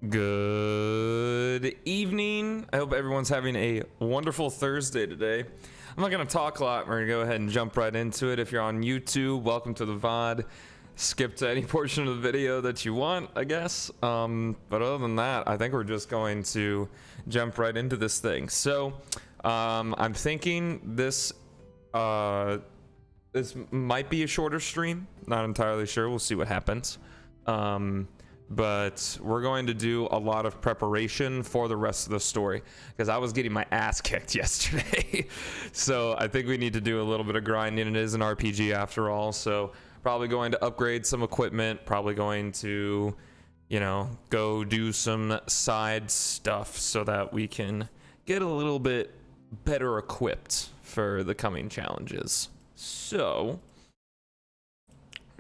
Good evening. I hope everyone's having a wonderful Thursday today. I'm not going to talk a lot. We're going to go ahead and jump right into it. If you're on YouTube, welcome to the VOD. Skip to any portion of the video that you want, I guess. But other than that, I think we're just going to jump right into this thing. So I'm thinking this might be a shorter stream. Not entirely sure. We'll see what happens. But we're going to do a lot of preparation for the rest of the story because I was getting my ass kicked yesterday. So I think we need to do a little bit of grinding. It is an RPG after all, so probably going to upgrade some equipment, probably going to, you know, go do some side stuff so that we can get a little bit better equipped for the coming challenges. So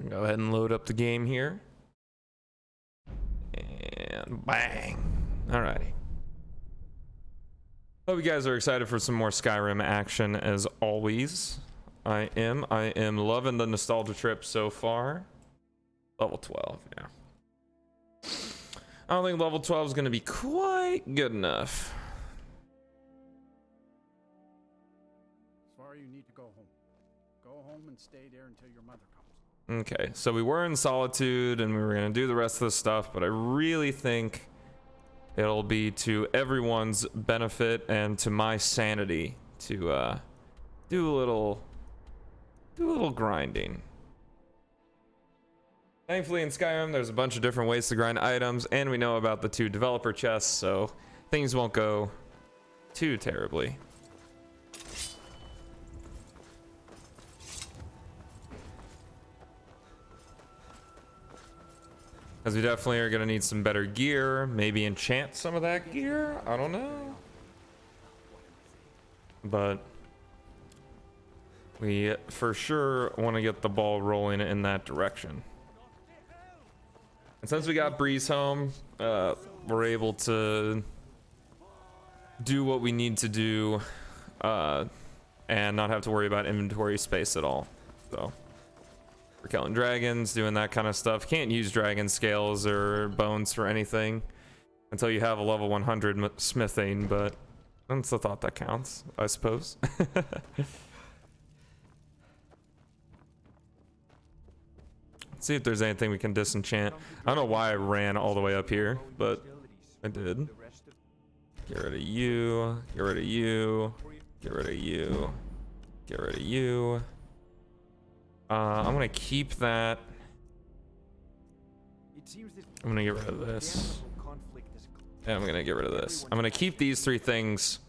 go ahead and load up the game here. And bang. Alrighty. Hope you guys are excited for some more Skyrim action as always. I am loving the nostalgia trip so far. Level 12, yeah. I don't think level 12 is going to be quite good enough. Sorry, you need to go home. Go home and stay there until your mother comes. Okay, so we were in Solitude and we were going to do the rest of the stuff, but I really think it'll be to everyone's benefit and to my sanity to do a little grinding. Thankfully in Skyrim there's a bunch of different ways to grind items, and we know about the 2 developer chests, so things won't go too terribly. Because we definitely are going to need some better gear. Maybe enchant some of that gear. I don't know. But we for sure want to get the ball rolling in that direction. And since we got Breeze home, we're able to do what we need to do and not have to worry about inventory space at all. So we're killing dragons, doing that kind of stuff. Can't use dragon scales or bones for anything until you have a level 100 smithing, but that's the thought that counts, I suppose. Let's see if there's anything we can disenchant. I don't know why I ran all the way up here, but I did. Get rid of you, get rid of you, get rid of you, get rid of you. I'm gonna keep that. I'm gonna get rid of this. And I'm gonna get rid of this. I'm gonna keep these 3 things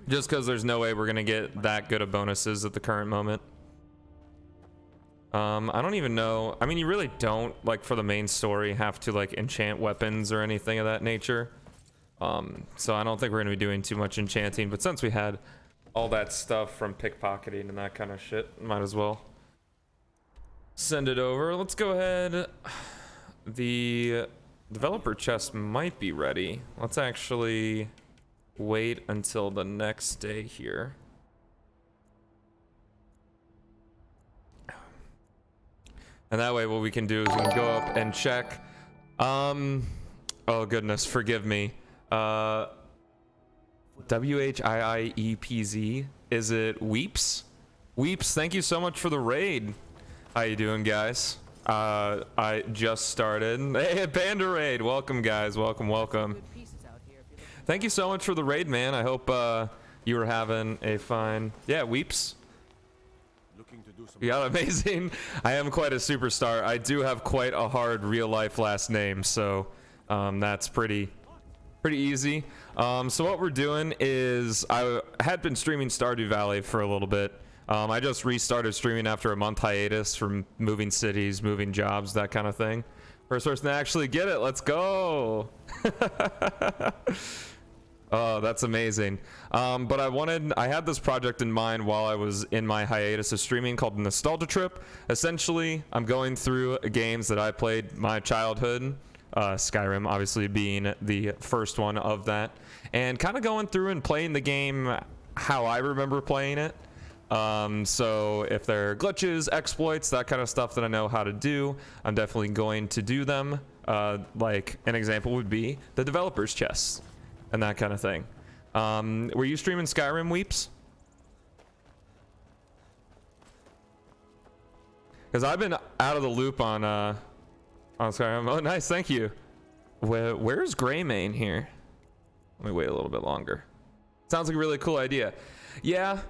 just because there's no way we're gonna get that good of bonuses at the current moment. I don't even know. I mean, you really don't, like, for the main story, have to, like, enchant weapons or anything of that nature. So I don't think we're gonna be doing too much enchanting, but since we had all that stuff from pickpocketing and that kind of shit, might as well send it over. Let's go ahead. The developer chest might be ready. Let's actually wait until the next day here. And that way what we can do is we can go up and check. Oh goodness, forgive me. WHIIEPZ. Is it Weeps? Weeps, thank you so much for the raid. How you doing, guys? I just started. Hey, Panda Raid. Welcome, guys. Welcome, welcome. Thank you so much for the raid, man. I hope you were having a fine... Yeah, Weeps. Yeah, amazing. I am quite a superstar. I do have quite a hard real-life last name, so that's pretty easy. So what we're doing is I had been streaming Stardew Valley for a little bit. I just restarted streaming after a month hiatus from moving cities, moving jobs, that kind of thing. First person to actually get it. Let's go. Oh, that's amazing. But I had this project in mind while I was in my hiatus of streaming called Nostalgia Trip. Essentially, I'm going through games that I played my childhood, Skyrim obviously being the first one of that, and kind of going through and playing the game how I remember playing it. So if there are glitches, exploits, that kind of stuff that I know how to do, I'm definitely going to do them. Like an example would be the developer's chest and that kind of thing. Were you streaming Skyrim, Weeps? Because I've been out of the loop on Skyrim. Oh, nice, thank you. Where's Greymane here? Let me wait a little bit longer. Sounds like a really cool idea. Yeah,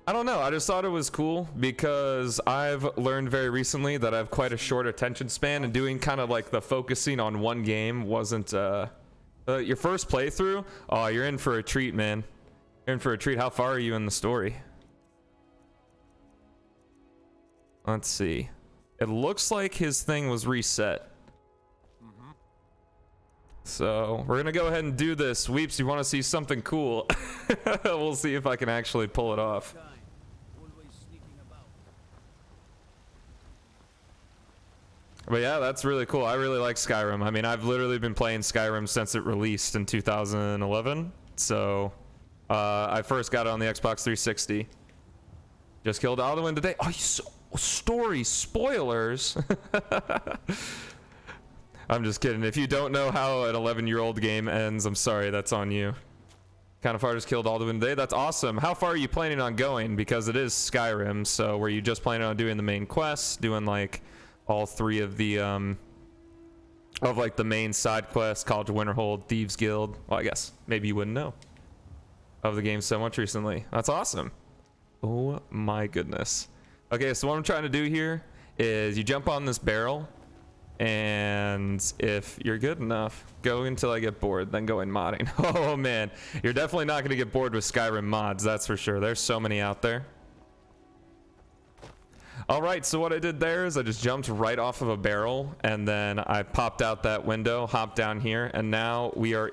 I don't know. I just thought it was cool because I've learned very recently that I have quite a short attention span, and doing kind of like the focusing on one game wasn't your first playthrough. Oh, you're in for a treat, man. You're in for a treat. How far are you in the story? Let's see. It looks like his thing was reset. So we're gonna go ahead and do this. Weeps, you want to see something cool? We'll see if I can actually pull it off. But yeah, that's really cool. I really like Skyrim. I mean, I've literally been playing Skyrim since it released in 2011. So I first got it on the Xbox 360. Just killed Alduin today. Oh, story spoilers. I'm just kidding. If you don't know how an 11-year-old game ends, I'm sorry, that's on you. Kind of far just killed Alduin today. That's awesome. How far are you planning on going? Because it is Skyrim, so were you just planning on doing the main quests, doing like all three of the like the main side quests, College of Winterhold, Thieves Guild? Well, I guess maybe you wouldn't know of the game so much recently. That's awesome. Oh my goodness. Okay, so what I'm trying to do here is you jump on this barrel, and if you're good enough, go until I get bored, then go in modding. Oh man, you're definitely not going to get bored with Skyrim mods, that's for sure. There's so many out there. All right, so what I did there is I just jumped right off of a barrel, and then I popped out that window, hopped down here, and now we are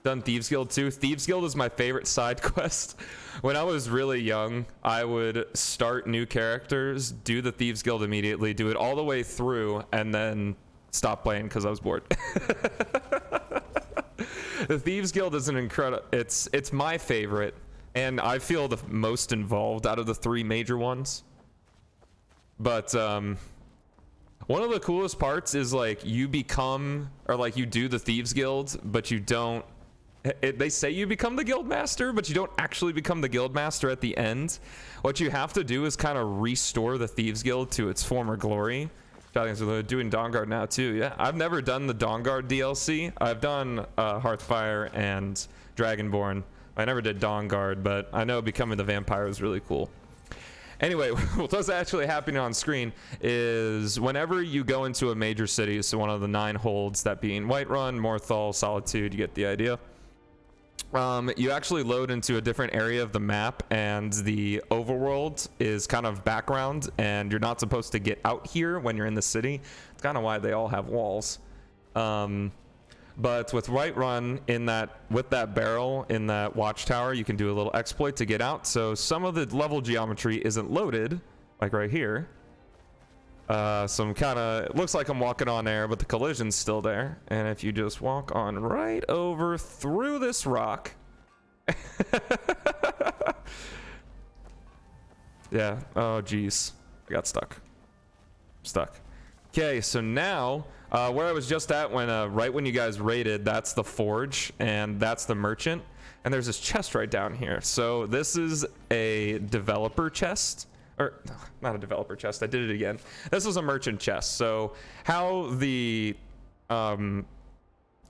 done Thieves Guild 2. Thieves Guild is my favorite side quest. When I was really young, I would start new characters, do the Thieves Guild immediately, do it all the way through, and then stop playing because I was bored. The Thieves Guild is an incredible, it's my favorite, and I feel the most involved out of the three major ones. But one of the coolest parts is like you become, or like you do the Thieves Guild, but you don't, they say you become the guild master, but you don't actually become the guild master at the end. What you have to do is kind of restore the Thieves Guild to its former glory. They're doing Dawnguard now too. Yeah, I've never done the Dawnguard DLC. I've done Hearthfire and Dragonborn. I never did Dawnguard, but I know becoming the vampire is really cool. Anyway, what's actually happening on screen is whenever you go into a major city, so one of the 9 holds, that being Whiterun, Morthal, Solitude, you get the idea. You actually load into a different area of the map, and the overworld is kind of background, and you're not supposed to get out here when you're in the city. It's kind of why they all have walls. But with Whiterun, with that barrel in that watchtower, you can do a little exploit to get out. So some of the level geometry isn't loaded, like right here. So I'm it looks like I'm walking on air, but the collision's still there. And if you just walk on right over through this rock. Yeah, oh geez, I got stuck. Okay, so now where I was just at when right when you guys raided, that's the forge and that's the merchant, and there's this chest right down here. So this is a developer chest, or not a developer chest, I did it again. This is a merchant chest. So how the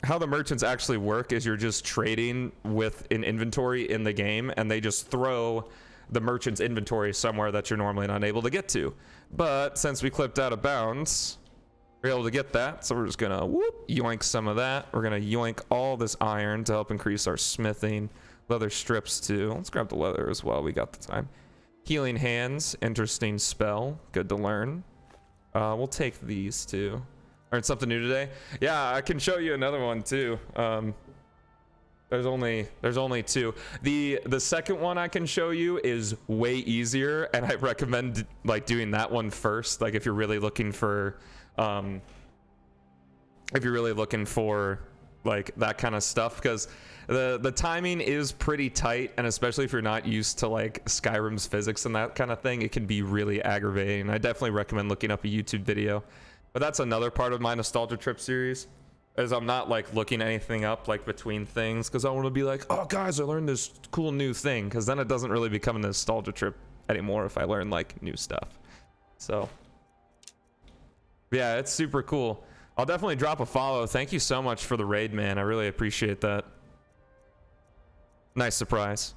merchants actually work is you're just trading with an inventory in the game, and they just throw the merchant's inventory somewhere that you're normally not able to get to. But since we clipped out of bounds, we're able to get that, so we're just gonna yoink some of that. We're gonna yoink all this iron to help increase our smithing. Leather strips too. Let's grab the leather as well, we got the time. Healing hands, interesting spell, good to learn. We'll take these too. Learned something new today. Yeah, I can show you another one too. There's only 2. The second one I can show you is way easier, and I recommend like doing that one first. Like if you're really looking for like that kind of stuff, because the timing is pretty tight, and especially if you're not used to like Skyrim's physics and that kind of thing, it can be really aggravating. I definitely recommend looking up a YouTube video. But that's another part of my nostalgia trip series, is I'm not like looking anything up like between things, because I want to be like, oh guys, I learned this cool new thing, because then it doesn't really become a nostalgia trip anymore if I learn like new stuff. So yeah, it's super cool. I'll definitely drop a follow. Thank you so much for the raid, man. I really appreciate that. Nice surprise.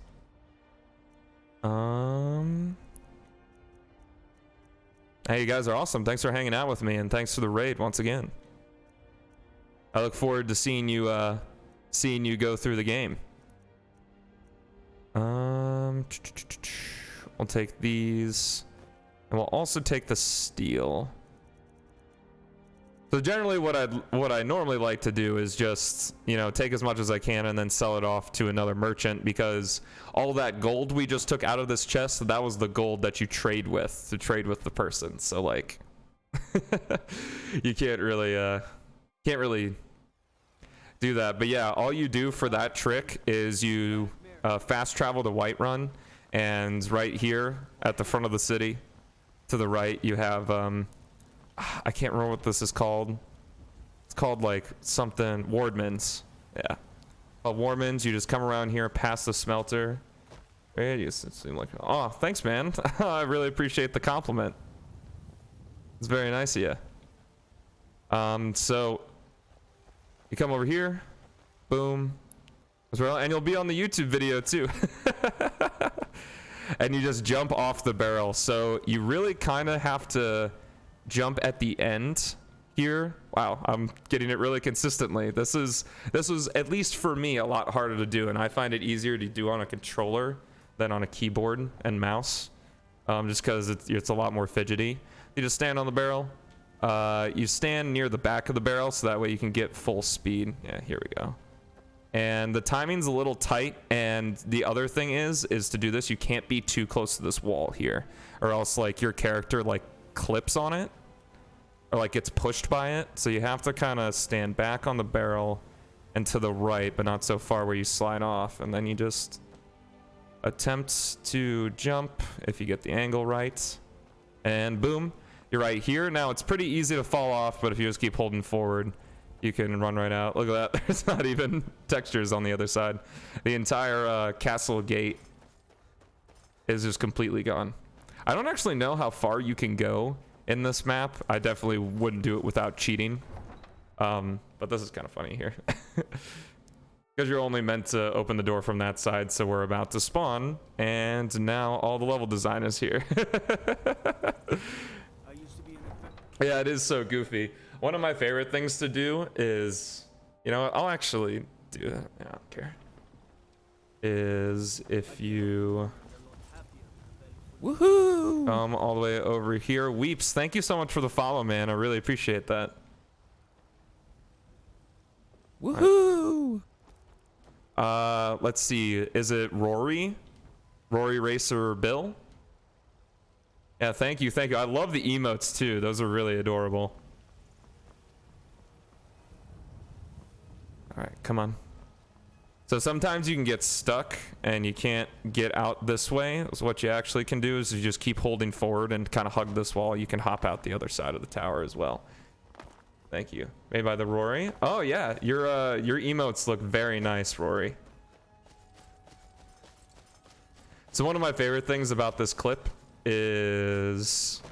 Hey, you guys are awesome. Thanks for hanging out with me, and thanks for the raid once again. I look forward to seeing you go through the game. We'll take these, and we'll also take the steel. So generally what I normally like to do is just, you know, take as much as I can and then sell it off to another merchant, because all that gold we just took out of this chest, that was the gold that you trade with to trade with the person. So like you can't really do that. But yeah, all you do for that trick is you fast travel to Whiterun, and right here at the front of the city to the right you have I can't remember what this is called. It's called like something Wardman's. Yeah. Wardman's. You just come around here past the smelter. It seemed like, oh, thanks, man. I really appreciate the compliment. It's very nice of you. So you come over here, boom, as well, and you'll be on the YouTube video too. And you just jump off the barrel. So you really kind of have to jump at the end here. Wow, I'm getting it really consistently. This was at least for me a lot harder to do, and I find it easier to do on a controller than on a keyboard and mouse, just because it's a lot more fidgety. You just stand on the barrel. You stand near the back of the barrel so that way you can get full speed. Yeah, here we go. And the timing's a little tight, and the other thing is to do this, you can't be too close to this wall here, or else like your character like clips on it, or like gets pushed by it. So you have to kind of stand back on the barrel and to the right, but not so far where you slide off, and then you just attempt to jump if you get the angle right, and boom, you're right here. Now it's pretty easy to fall off, but if you just keep holding forward, you can run right out. Look at that. There's not even textures on the other side. The entire castle gate is just completely gone. I don't actually know how far you can go in this map. I definitely wouldn't do it without cheating. But this is kind of funny here. Because you're only meant to open the door from that side, so we're about to spawn, and now all the level design is here. Yeah, it is so goofy. One of my favorite things to do is, you know what, I'll actually do that. I don't care. Is if you woohoo come all the way over here. Weeps, thank you so much for the follow, man. I really appreciate that. Woohoo! Let's see. Is it Rory? Rory Racer Bill? Yeah, thank you, thank you. I love the emotes too. Those are really adorable. All right, come on. So sometimes you can get stuck and you can't get out this way. So what you actually can do is you just keep holding forward and kind of hug this wall. You can hop out the other side of the tower as well. Thank you. Made by the Rory. Oh yeah, your emotes look very nice, Rory. So one of my favorite things about this clip is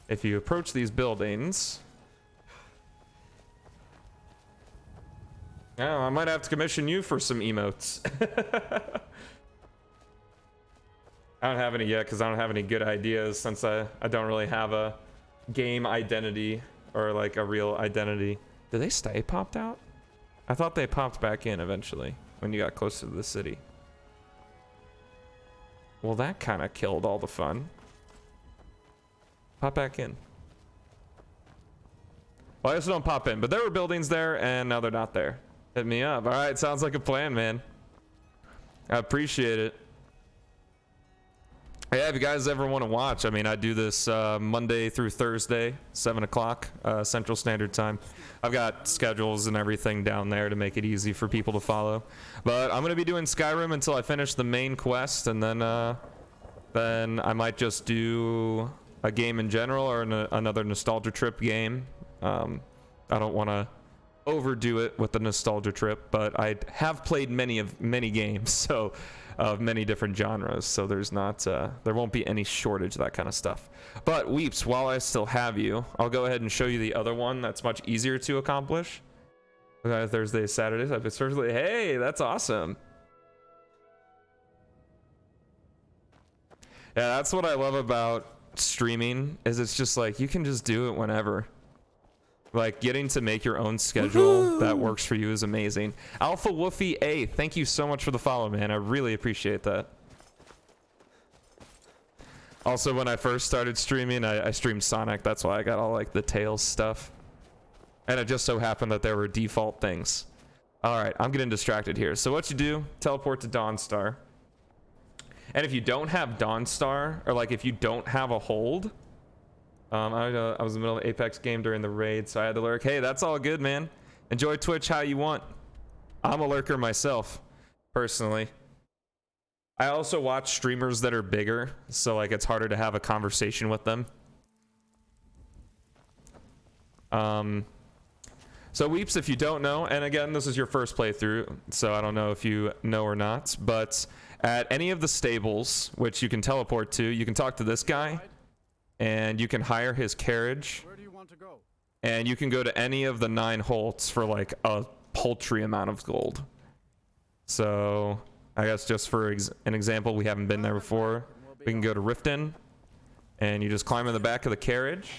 if you approach these buildings. Oh, I might have to commission you for some emotes. I don't have any yet because I don't have any good ideas, since I don't really have a game identity or like a real identity. Did they stay popped out? I thought they popped back in eventually when you got closer to the city. Well, that kind of killed all the fun. Pop back in. Well, I guess don't pop in, but there were buildings there and now they're not there. Hit me up. All right, sounds like a plan, man. I appreciate it. Yeah, if you guys ever want to watch, I mean, I do this Monday through Thursday, 7 o'clock Central Standard Time. I've got schedules and everything down there to make it easy for people to follow. But I'm going to be doing Skyrim until I finish the main quest, and then I might just do a game in general or another nostalgia trip game. I don't want to overdo it with the nostalgia trip, but I have played many games, so of many different genres, so there's not there won't be any shortage of that kind of stuff. But Weeps, while I still have you, I'll go ahead and show you the other one that's much easier to accomplish. Okay, Thursday, Saturdays. I've been Thursday. Hey, that's awesome. Yeah, that's what I love about streaming, is it's just like you can just do it whenever. Like getting to make your own schedule that works for you is amazing. Alpha Woofy A, thank you so much for the follow, man. I really appreciate that. Also, when I first started streaming, I streamed Sonic. That's why I got all like the Tails stuff. And it just so happened that there were default things. All right, I'm getting distracted here. So what you do, teleport to Dawnstar. And if you don't have Dawnstar, or like if you don't have a hold, I was in the middle of an Apex game during the raid, so I had to lurk. Hey, that's all good, man. Enjoy Twitch how you want. I'm a lurker myself, personally. I also watch streamers that are bigger, so like it's harder to have a conversation with them. So Weeps, if you don't know, and again, this is your first playthrough, so I don't know if you know or not, but at any of the stables, which you can teleport to, you can talk to this guy, and you can hire his carriage. Where do you want to go? And you can go to any of the 9 holts for like a paltry amount of gold. So I guess just for an example, we haven't been there before. We can go to Riften, and you just climb in the back of the carriage.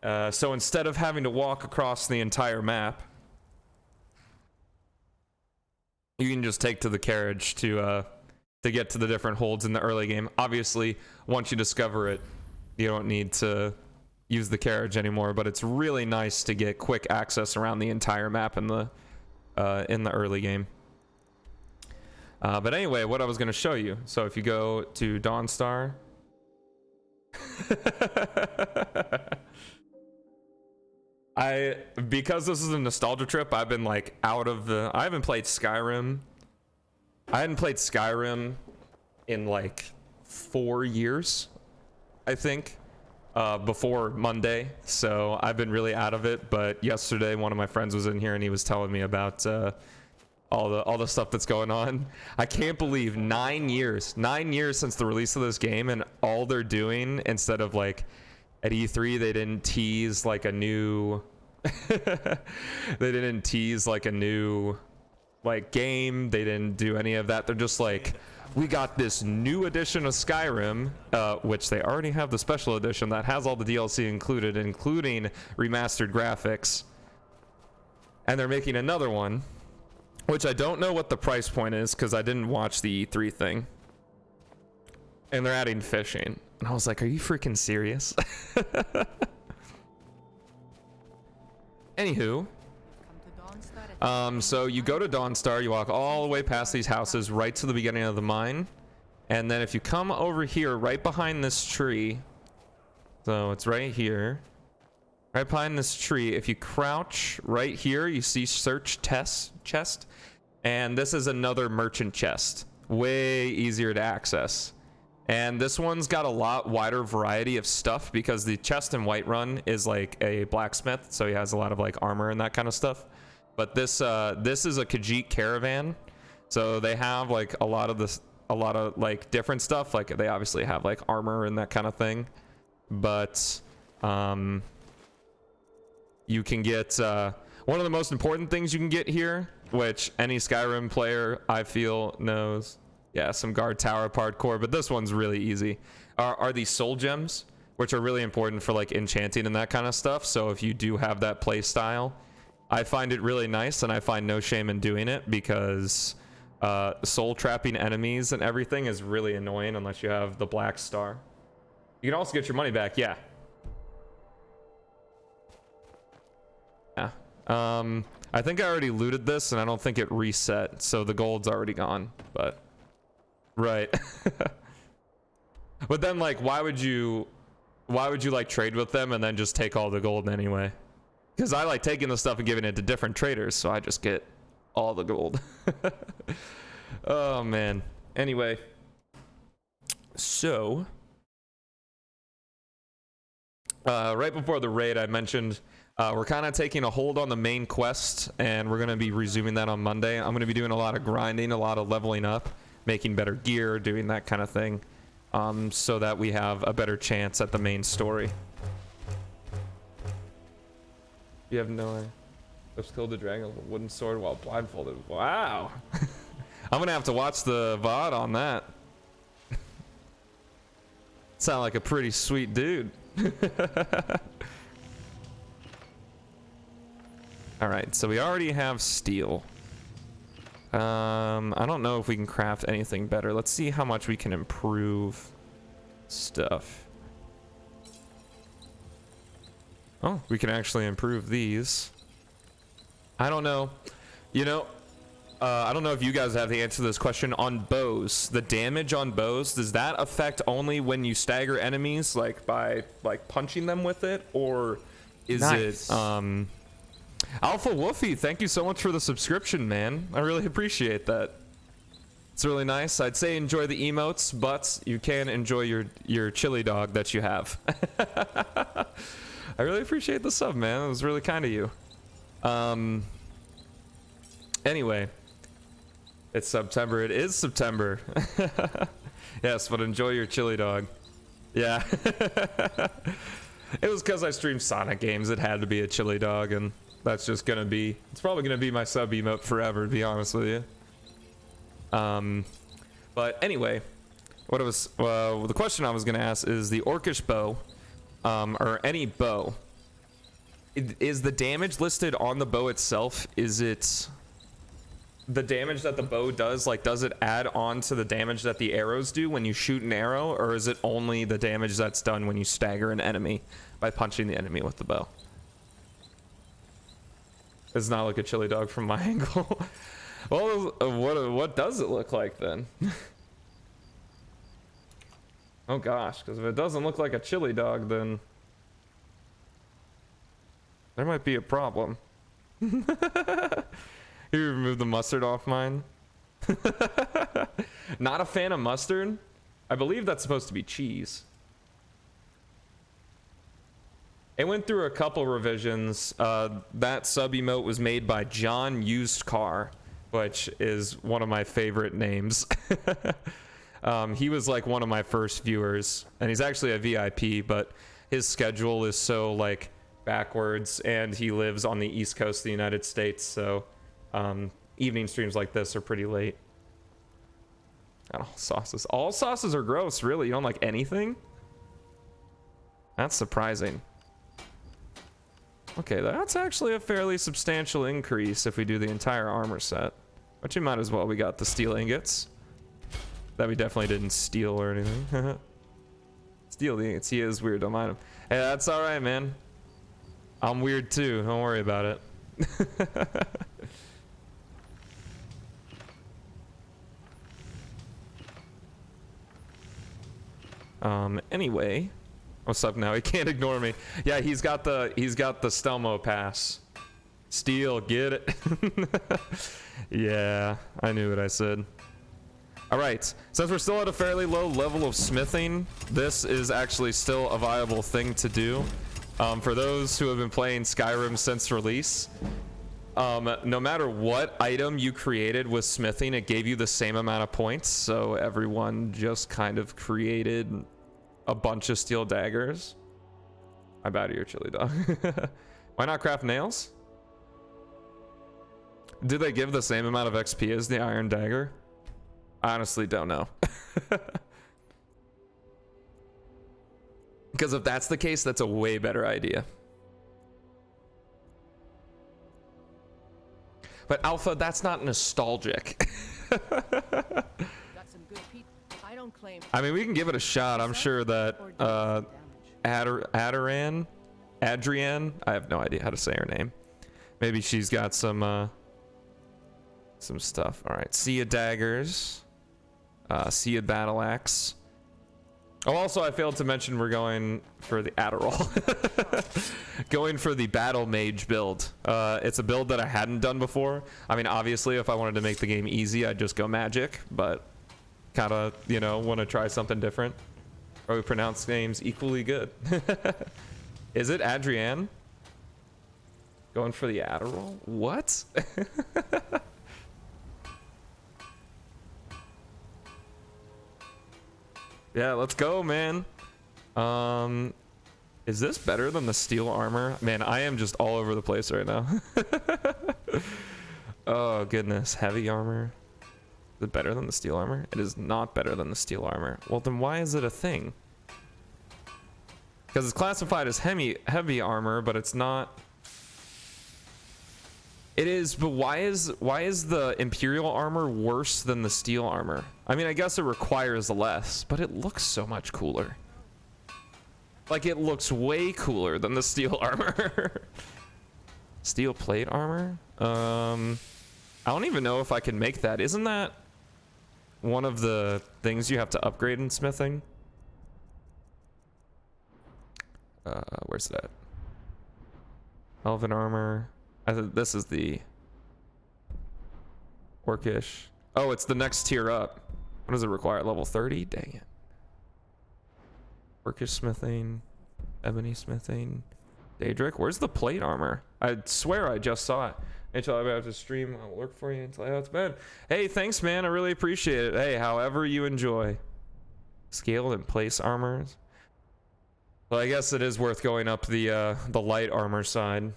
So instead of having to walk across the entire map, you can just take to the carriage to get to the different holds in the early game. Obviously, once you discover it, you don't need to use the carriage anymore, but it's really nice to get quick access around the entire map in the early game. But anyway, what I was going to show you. So if you go to Dawnstar, because this is a nostalgia trip, I've been like I haven't played Skyrim. I hadn't played Skyrim in like 4 years, I think, before Monday. So I've been really out of it. But yesterday, one of my friends was in here and he was telling me about all the stuff that's going on. I can't believe 9 years since the release of this game, and all they're doing, instead of like at E3, they didn't tease like a new like game. They didn't do any of that. They're just like, we got this new edition of Skyrim, which they already have the special edition that has all the DLC included, including remastered graphics. And they're making another one, which I don't know what the price point is because I didn't watch the E3 thing. And they're adding fishing. And I was like, are you freaking serious? Anywho, so you go to Dawnstar, you walk all the way past these houses right to the beginning of the mine. And then if you come over here, right behind this tree, so it's right here, right behind this tree, if you crouch right here, you see search chest. And this is another merchant chest, way easier to access. And this one's got a lot wider variety of stuff because the chest in Whiterun is like a blacksmith, so he has a lot of like armor and that kind of stuff. But this is a Khajiit caravan, so they have like a lot of like different stuff. Like they obviously have like armor and that kind of thing, but you can get one of the most important things you can get here, which any Skyrim player I feel knows. Yeah, some guard tower parkour, but this one's really easy. Are these soul gems, which are really important for like enchanting and that kind of stuff. So if you do have that play style, I find it really nice, and I find no shame in doing it because soul trapping enemies and everything is really annoying unless you have the black star. You can also get your money back, yeah. Yeah. I think I already looted this, and I don't think it reset, so the gold's already gone, but... Right. But then, like, why would you like trade with them and then just take all the gold anyway? Because I like taking the stuff and giving it to different traders, so I just get all the gold. Oh man. Anyway, so right before the raid, I mentioned we're kind of taking a hold on the main quest, and we're going to be resuming that on Monday. I'm going to be doing a lot of grinding, a lot of leveling up, making better gear, doing that kind of thing, so that we have a better chance at the main story. You have no idea. I've killed the dragon with a wooden sword while blindfolded. Wow. I'm going to have to watch the VOD on that. Sound like a pretty sweet dude. All right, so we already have steel. I don't know if we can craft anything better. Let's see how much we can improve stuff. Oh, we can actually improve these. I don't know. You know, I don't know if you guys have the answer to this question. On bows, the damage on bows, does that affect only when you stagger enemies, like by like punching them with it, or is it Alpha Woofy, thank you so much for the subscription, man. I really appreciate that. It's really nice. I'd say enjoy the emotes, but you can enjoy your chili dog that you have. I really appreciate the sub, man. It was really kind of you. Anyway, it's September. It is September. Yes, but enjoy your chili dog. Yeah. It was because I streamed Sonic games. It had to be a chili dog, and that's just gonna be, it's probably gonna be my sub emote forever, to be honest with you. But anyway, what it was, the question I was gonna ask is the orcish bow, or any bow, is the damage listed on the bow itself? Is it the damage that the bow does, like, does it add on to the damage that the arrows do when you shoot an arrow, or is it only the damage that's done when you stagger an enemy by punching the enemy with the bow? It's not like a chili dog from my angle. Well, what does it look like then? Oh gosh, because if it doesn't look like a chili dog, then there might be a problem. You removed the mustard off mine. Not a fan of mustard. I believe that's supposed to be cheese. It went through a couple revisions. That sub emote was made by John Used Car, which is one of my favorite names. He was like one of my first viewers, and he's actually a VIP, but his schedule is so like backwards, and he lives on the East Coast of the United States, so evening streams like this are pretty late. And all sauces are gross, really. You don't like anything? That's surprising. Okay, that's actually a fairly substantial increase if we do the entire armor set. But you might as well. We got the steel ingots that we definitely didn't steal or anything. Steal the ingots. He is weird. Don't mind him. Hey, that's all right, man. I'm weird too. Don't worry about it. Anyway, what's up now? He can't ignore me. Yeah, he's got the Stelmo pass. Steal, get it. Yeah, I knew what I said. All right, since we're still at a fairly low level of smithing, this is actually still a viable thing to do. For those who have been playing Skyrim since release, no matter what item you created with smithing, it gave you the same amount of points. So everyone just kind of created a bunch of steel daggers. I'm out of your chili dog. Why not craft nails? Did they give the same amount of XP as the iron dagger? I honestly don't know. Because if that's the case, that's a way better idea. But Alpha, that's not nostalgic. I mean, we can give it a shot. I'm sure that Adrienne, I have no idea how to say her name. Maybe she's got some stuff. All right, Sea of Daggers, Sea of Battle Axe. Oh, also, I failed to mention we're going for the Adderall. Going for the Battle Mage build. It's a build that I hadn't done before. I mean, obviously, if I wanted to make the game easy, I'd just go Magic, but kind of, you know, want to try something different. Or we pronounce names equally good. Is it Adrienne? Going for the Adderall? What? Yeah, let's go, man. Is this better than the steel armor? Man, I am just all over the place right now. Oh, goodness. Heavy armor. Is it better than the steel armor? It is not better than the steel armor. Well, then why is it a thing? Because it's classified as heavy armor, but it's not. It is, but why is the Imperial armor worse than the steel armor? I mean, I guess it requires less, but it looks so much cooler. Like, it looks way cooler than the steel armor. Steel plate armor? I don't even know if I can make that. Isn't that one of the things you have to upgrade in smithing? Where's that? Elven armor. This is the Orcish. Oh, it's the next tier up. What does it require? Level 30? Dang it. Orcish smithing. Ebony smithing. Daedric. Where's the plate armor? I swear I just saw it. Until I have to stream, I'll work for you until I have to bed. Hey, thanks, man. I really appreciate it. Hey, however you enjoy. Scaled and place armors. Well, I guess it is worth going up the light armor side.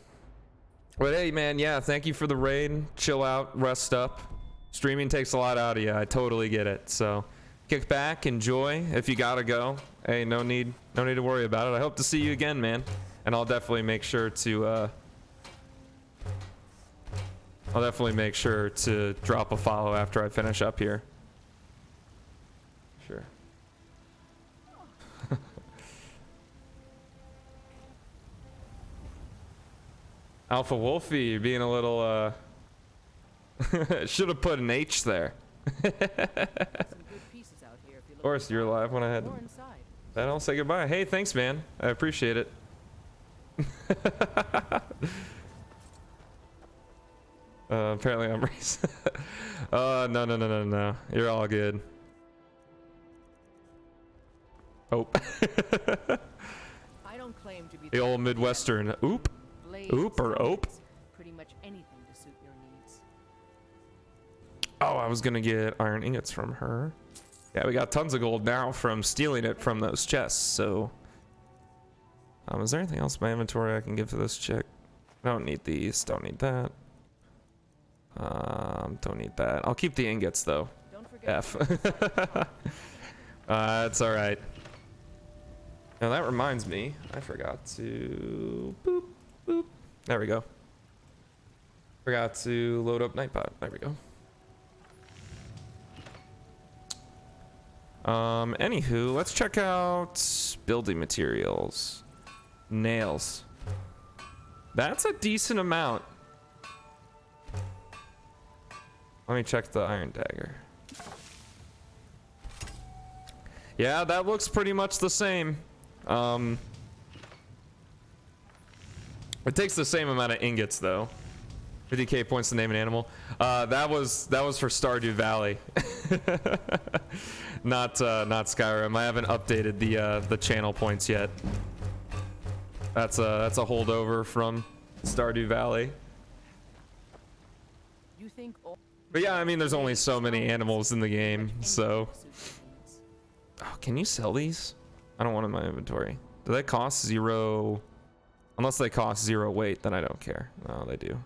But hey, man, yeah, thank you for the raid. Chill out, rest up. Streaming takes a lot out of you. I totally get it. So kick back, enjoy. If you gotta go, hey, no need to worry about it. I hope to see you again, man. And I'll definitely make sure to drop a follow after I finish up here. Sure. Alpha Wolfie, you're being a little should have put an H there. Of course, you're alive when I had that. I'll say goodbye. Hey, thanks, man. I appreciate it. Apparently I'm racist. No. You're all good. Oh. I don't claim to be the old Midwestern. Oop. Oop or ope. Pretty much anything to suit your needs. Oh, I was gonna get iron ingots from her. Yeah, we got tons of gold now from stealing it from those chests. So, is there anything else in my inventory I can give to this chick? Don't need these. Don't need that. Don't need that. I'll keep the ingots though. Don't forget F. It's all right. Now that reminds me, I forgot to boop. Boop. There we go. Forgot to load up Nightbot. There we go. Anywho, let's check out building materials. Nails. That's a decent amount. Let me check the iron dagger. Yeah, that looks pretty much the same. It takes the same amount of ingots though. 50k points to name an animal. That was for Stardew Valley. not Skyrim. I haven't updated the channel points yet. That's a holdover from Stardew Valley. You think but yeah, I mean there's only so many animals in the game, so. Oh, can you sell these? I don't want them in my inventory. Do they cost 0? Unless they cost 0 weight, then I don't care. No, they do.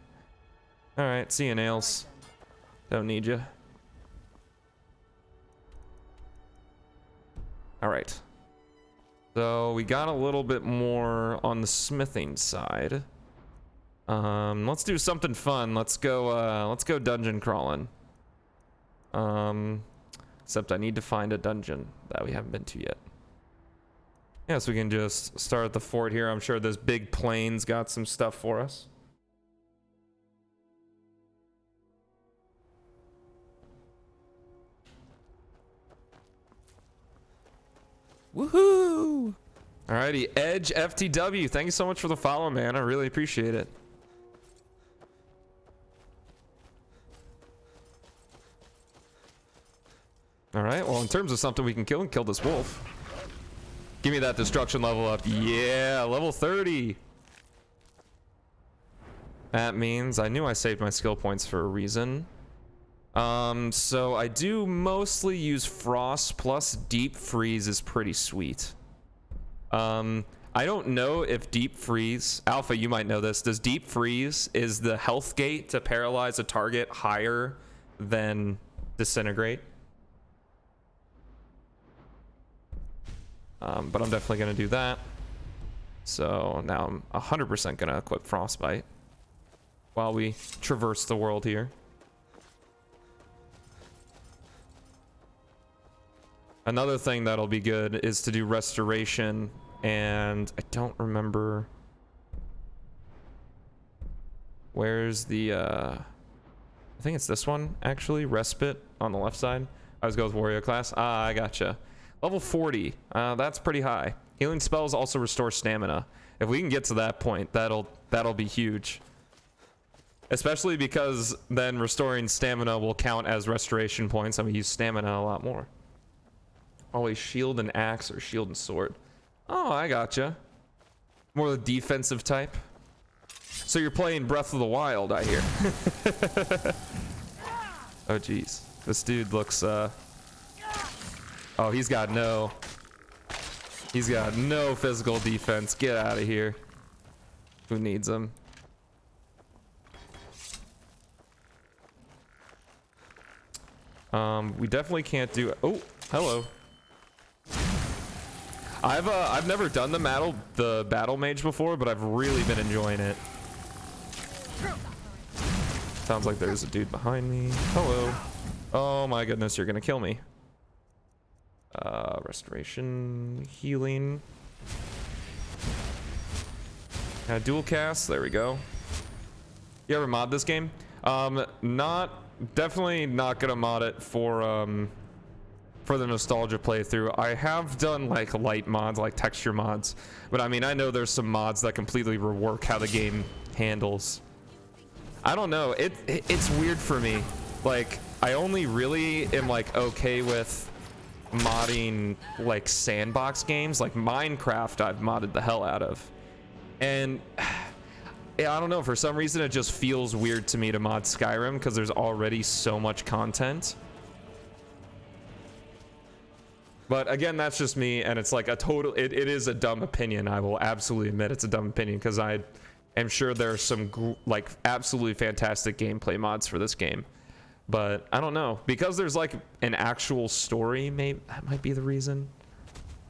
All right, see you, nails. Don't need you. All right. So we got a little bit more on the smithing side. Let's do something fun. Let's go dungeon crawling. Except I need to find a dungeon that we haven't been to yet. Yeah, so we can just start at the fort here. I'm sure this big plain's got some stuff for us. Woohoo! Alrighty, Edge FTW, thank you so much for the follow, man. I really appreciate it. Alright, well, in terms of something we can kill this wolf. Give me that destruction level up. Yeah, level 30. That means I knew I saved my skill points for a reason. So I do mostly use frost plus deep freeze is pretty sweet. I don't know if deep freeze, Alpha, you might know this. Does deep freeze, is the health gate to paralyze a target higher than disintegrate? But I'm definitely going to do that. So now I'm 100% going to equip Frostbite while we traverse the world here. Another thing that'll be good is to do Restoration, and I don't remember where's the I think it's this one actually, Respite on the left side. I was going with Warrior class. Ah, I gotcha. Level 40. That's pretty high. Healing spells also restore stamina. If we can get to that point, that'll be huge. Especially because then restoring stamina will count as restoration points. I'm gonna use stamina a lot more. Always shield and axe or shield and sword. Oh, I gotcha. More the defensive type. So you're playing Breath of the Wild, I hear. Oh jeez. This dude looks oh, he's got no physical defense. Get out of here. Who needs him? We definitely can't do. Oh, hello. I've never done the battle mage before, but I've really been enjoying it. Sounds like there's a dude behind me. Hello. Oh my goodness, you're gonna kill me. Restoration, healing. Dual cast. There we go. You ever mod this game? Definitely not gonna mod it for the nostalgia playthrough. I have done like light mods, like texture mods, but I mean, I know there's some mods that completely rework how the game handles. I don't know. It's weird for me. Like, I only really am like okay with modding like sandbox games. Like Minecraft, I've modded the hell out of, and yeah, I don't know, for some reason it just feels weird to me to mod Skyrim because there's already so much content. But again, that's just me, and it's like a total, it is a dumb opinion. I will absolutely admit it's a dumb opinion because I am sure there are some like absolutely fantastic gameplay mods for this game. But I don't know, because there's like an actual story, maybe that might be the reason.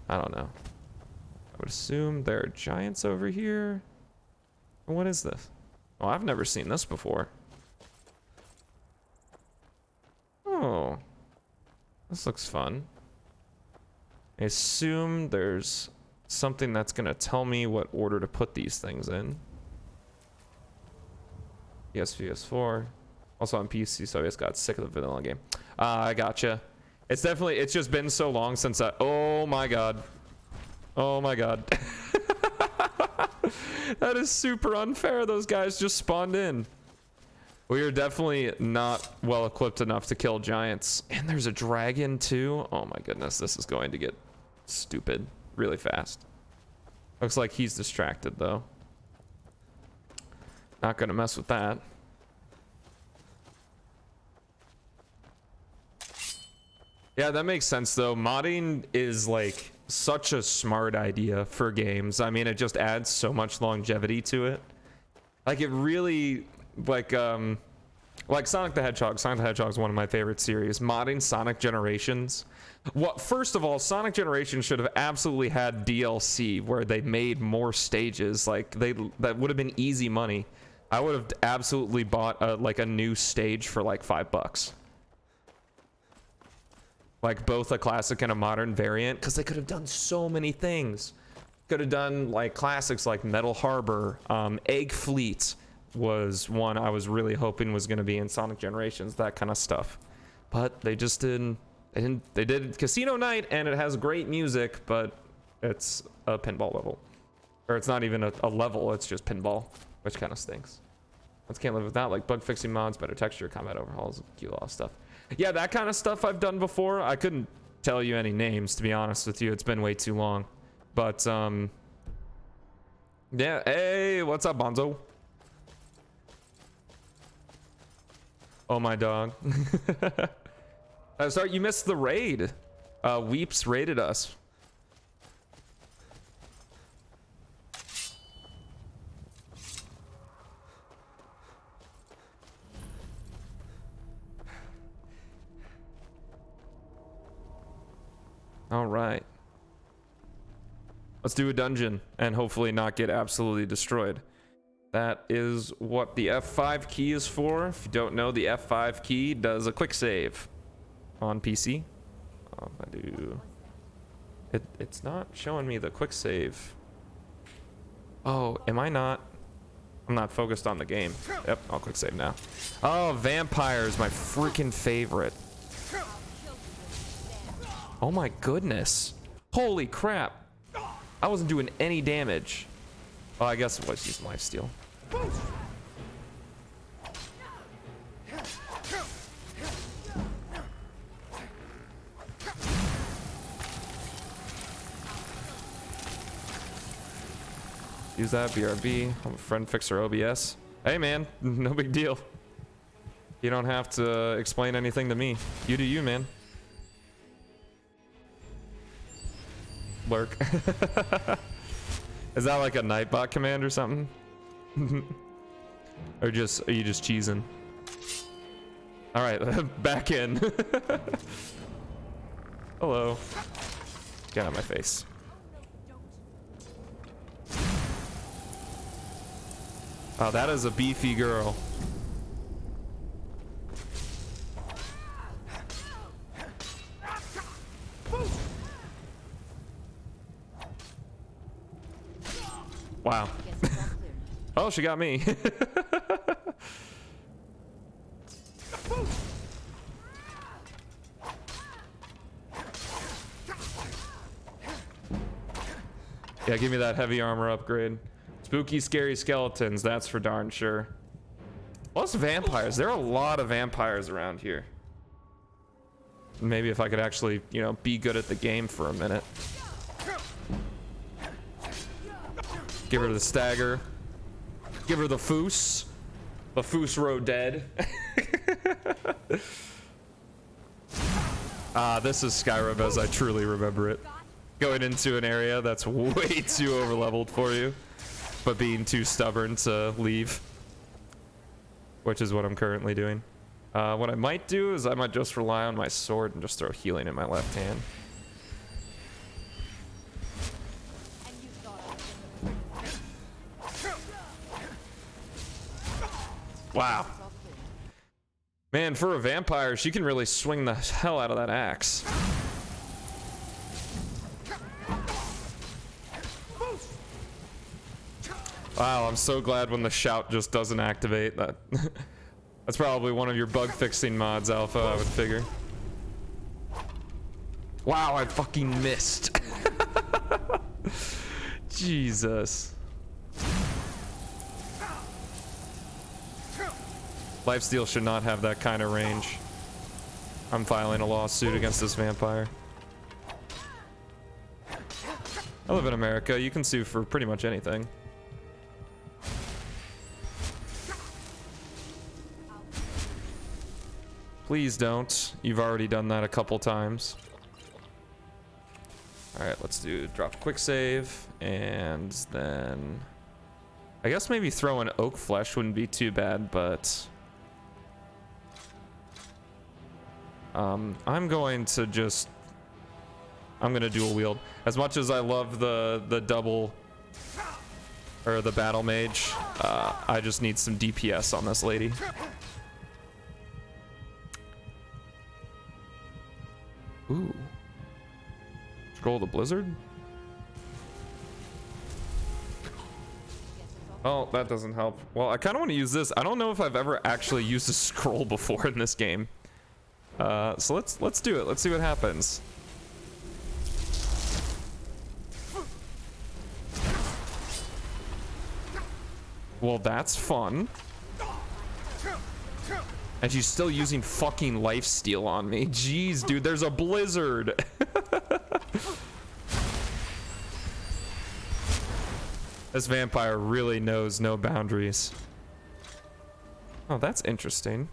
I don't know. I would assume there are giants over here. What is this? Oh, I've never seen this before. Oh, this looks fun. I assume there's something that's gonna tell me what order to put these things in. PS4. Also on PC, so I just got sick of the vanilla game. I gotcha. It's just been so long since oh my god. Oh my god. That is super unfair. Those guys just spawned in. We are definitely not well equipped enough to kill giants. And there's a dragon too. Oh my goodness, this is going to get stupid really fast. Looks like he's distracted though. Not gonna mess with that. Yeah, that makes sense though. Modding is like such a smart idea for games. I mean, it just adds so much longevity to it. Like it really, like Sonic the Hedgehog. Sonic the Hedgehog is one of my favorite series. Modding Sonic Generations. Well, first of all, Sonic Generations should have absolutely had DLC where they made more stages. Like that would have been easy money. I would have absolutely bought like a new stage for like $5. Like both a classic and a modern variant, because they could have done so many things. Could have done like classics like Metal Harbor. Egg Fleet was one I was really hoping was going to be in Sonic Generations, that kind of stuff. But they just didn't. They did Casino Night, and it has great music, but it's a pinball level. Or it's not even a level, it's just pinball, which kind of stinks. Let's can't live with that. Like bug fixing mods, better texture, combat overhauls, cute lot of stuff. Yeah, that kind of stuff I've done before. I couldn't tell you any names, to be honest with you. It's been way too long. But yeah. Hey, what's up, Bonzo? Oh, my dog. Sorry, you missed the raid. Weeps raided us. All right. Let's do a dungeon and hopefully not get absolutely destroyed. That is what the F5 key is for. If you don't know, the F5 key does a quick save on PC. If I do... It's not showing me the quick save. Oh, am I not? I'm not focused on the game. Yep, I'll quick save now. Oh, vampires, my freaking favorite. Oh my goodness. Holy crap. I wasn't doing any damage. Oh, I guess it was using lifesteal. Use that, BRB. I'm a friend fixer OBS. Hey man, no big deal. You don't have to explain anything to me. You do you, man. Lurk. Is that like a Nightbot command or something? Or are you just cheesing? All right, back in. Hello. Get out of my face. Oh, that is a beefy girl. Wow. Oh, she got me. Yeah, give me that heavy armor upgrade. Spooky, scary skeletons, that's for darn sure. Plus vampires. There are a lot of vampires around here. Maybe if I could actually, you know, be good at the game for a minute. Give her the stagger. Give her the foos. The foos row dead. This is Skyrim as I truly remember it. Going into an area that's way too overleveled for you, but being too stubborn to leave. Which is what I'm currently doing. What I might do is I might just rely on my sword and just throw healing in my left hand. Wow. Man, for a vampire, she can really swing the hell out of that axe. Wow, I'm so glad when the shout just doesn't activate. That's probably one of your bug fixing mods, Alpha, I would figure. Wow, I fucking missed. Jesus. Lifesteal should not have that kind of range. I'm filing a lawsuit against this vampire. I live in America. You can sue for pretty much anything. Please don't. You've already done that a couple times. Alright, let's do drop quick save. And then... I guess maybe throwing oak flesh wouldn't be too bad, but... I'm going to just... I'm gonna dual wield. As much as I love the double... or the battle mage, I just need some DPS on this lady. Ooh. Scroll the blizzard? Oh, that doesn't help. Well, I kind of want to use this. I don't know if I've ever actually used a scroll before in this game. So let's do it. Let's see what happens. Well, that's fun. And she's still using fucking lifesteal on me. Jeez, dude, there's a blizzard. This vampire really knows no boundaries. Oh, that's interesting.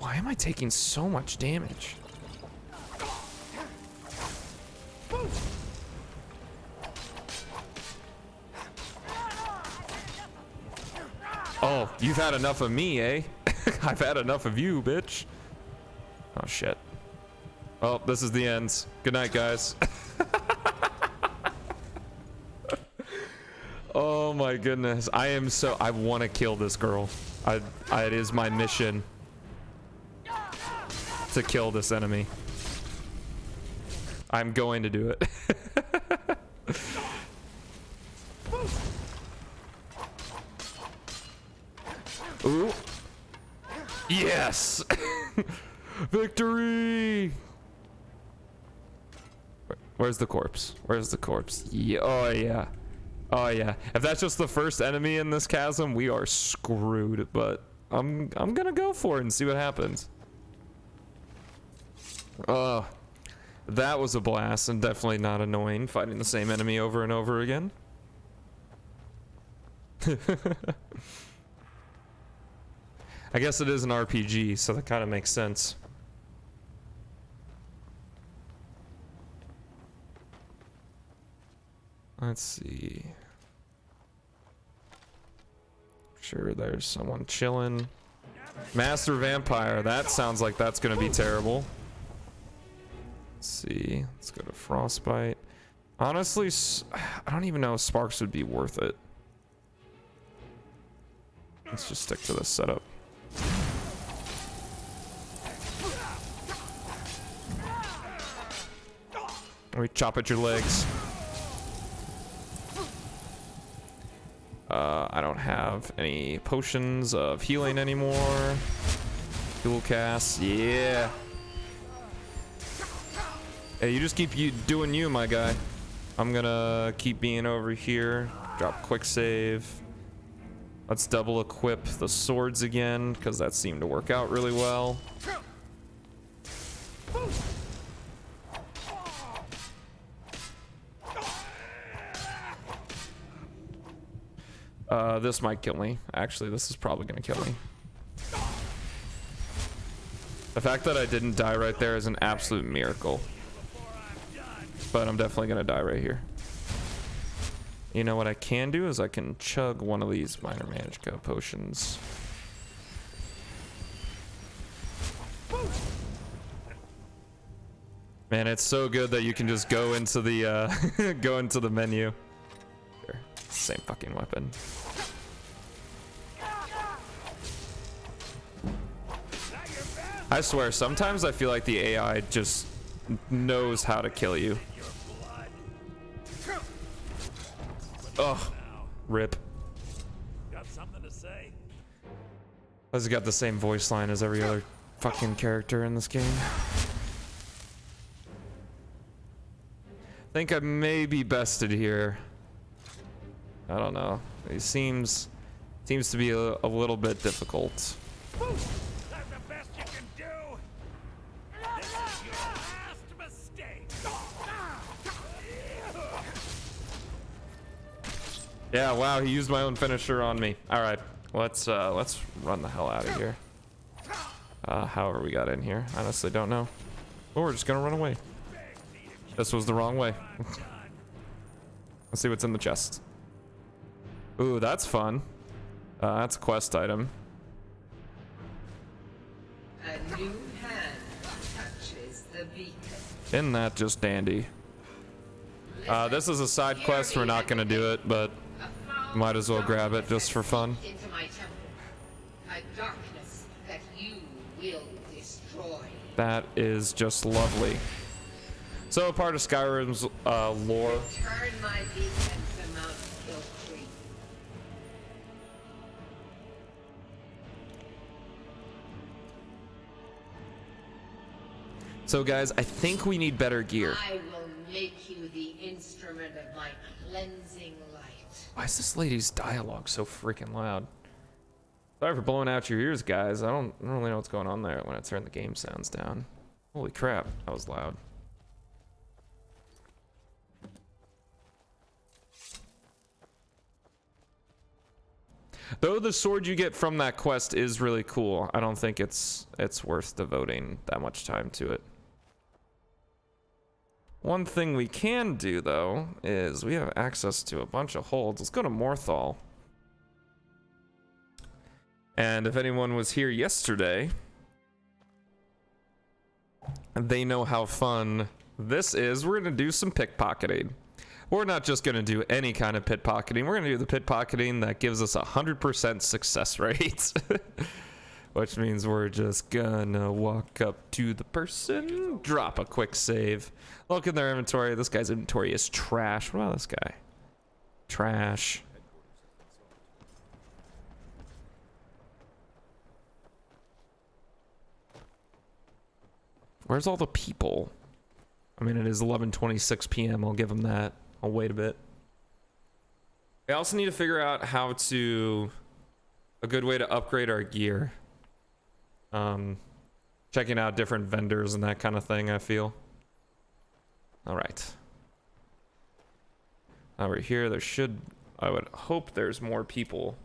Why am I taking so much damage? Oh, you've had enough of me, eh? I've had enough of you, bitch. Oh, shit. Oh, this is the end. Good night, guys. Oh my goodness. I want to kill this girl. It is my mission to kill this enemy. I'm going to do it. Ooh. Yes. Victory. Where's the corpse? Where's the corpse? Yeah. Oh yeah. Oh yeah. If that's just the first enemy in this chasm, we are screwed. But I'm gonna go for it and see what happens. That was a blast and definitely not annoying fighting the same enemy over and over again. I guess it is an RPG, so that kind of makes sense. Let's see. Sure, there's someone chilling. Master Vampire, that sounds like that's gonna be terrible. Let's see, let's go to Frostbite. Honestly, I don't even know if Sparks would be worth it. Let's just stick to this setup. We chop at your legs. I don't have any potions of healing anymore. Dual cast, yeah. Hey, you just keep doing you, my guy. I'm gonna keep being over here. Drop quick save. Let's double equip the swords again, because that seemed to work out really well. This might kill me. Actually, this is probably gonna kill me. The fact that I didn't die right there is an absolute miracle. But I'm definitely gonna die right here. You know what I can do is I can chug one of these minor magica potions. Man, it's so good that you can just go into the go into the menu. Sure. Same fucking weapon. I swear, sometimes I feel like the AI just knows how to kill you. Oh, rip. Got something to say? Has got the same voice line as every other fucking character in this game. Think I may be bested here. I don't know. It seems to be a little bit difficult. That's the best you can do. This is your last mistake. Yeah, wow, he used my own finisher on me. All right, let's run the hell out of here. However we got in here, honestly don't know. Oh, we're just gonna run away. This was the wrong way. Let's see what's in the chest. Ooh, that's fun. That's a quest item. A new hand touches the beacon. Isn't that just dandy? This is a side quest. We're not gonna do it, but might as well grab it just for fun. Into my temple, a darkness that you will destroy. That is just lovely. So part of Skyrim's lore. Turn my beacon to Mount Kiltree. So guys, I think we need better gear. I will make you the instrument of my cleansing light. Why is this lady's dialogue so freaking loud? Sorry for blowing out your ears, guys. I don't really know what's going on there when I turn the game sounds down. Holy crap, that was loud. Though the sword you get from that quest is really cool, I don't think it's worth devoting that much time to it. One thing we can do though is we have access to a bunch of holds. Let's go to Morthal. And if anyone was here yesterday, they know how fun this is. We're gonna do some pickpocketing. We're not just gonna do any kind of pickpocketing. We're gonna do the pickpocketing that gives us 100% success rate. Which means we're just gonna walk up to the person, drop a quick save, look in their inventory. This guy's inventory is trash. What about this guy? Trash. Where's all the people? I mean, it is 11:26 p.m. I'll give them that. I'll wait a bit. I also need to figure out how to... a good way to upgrade our gear. Checking out different vendors and that kind of thing, I feel. Alright. Now we're here. There should... I would hope there's more people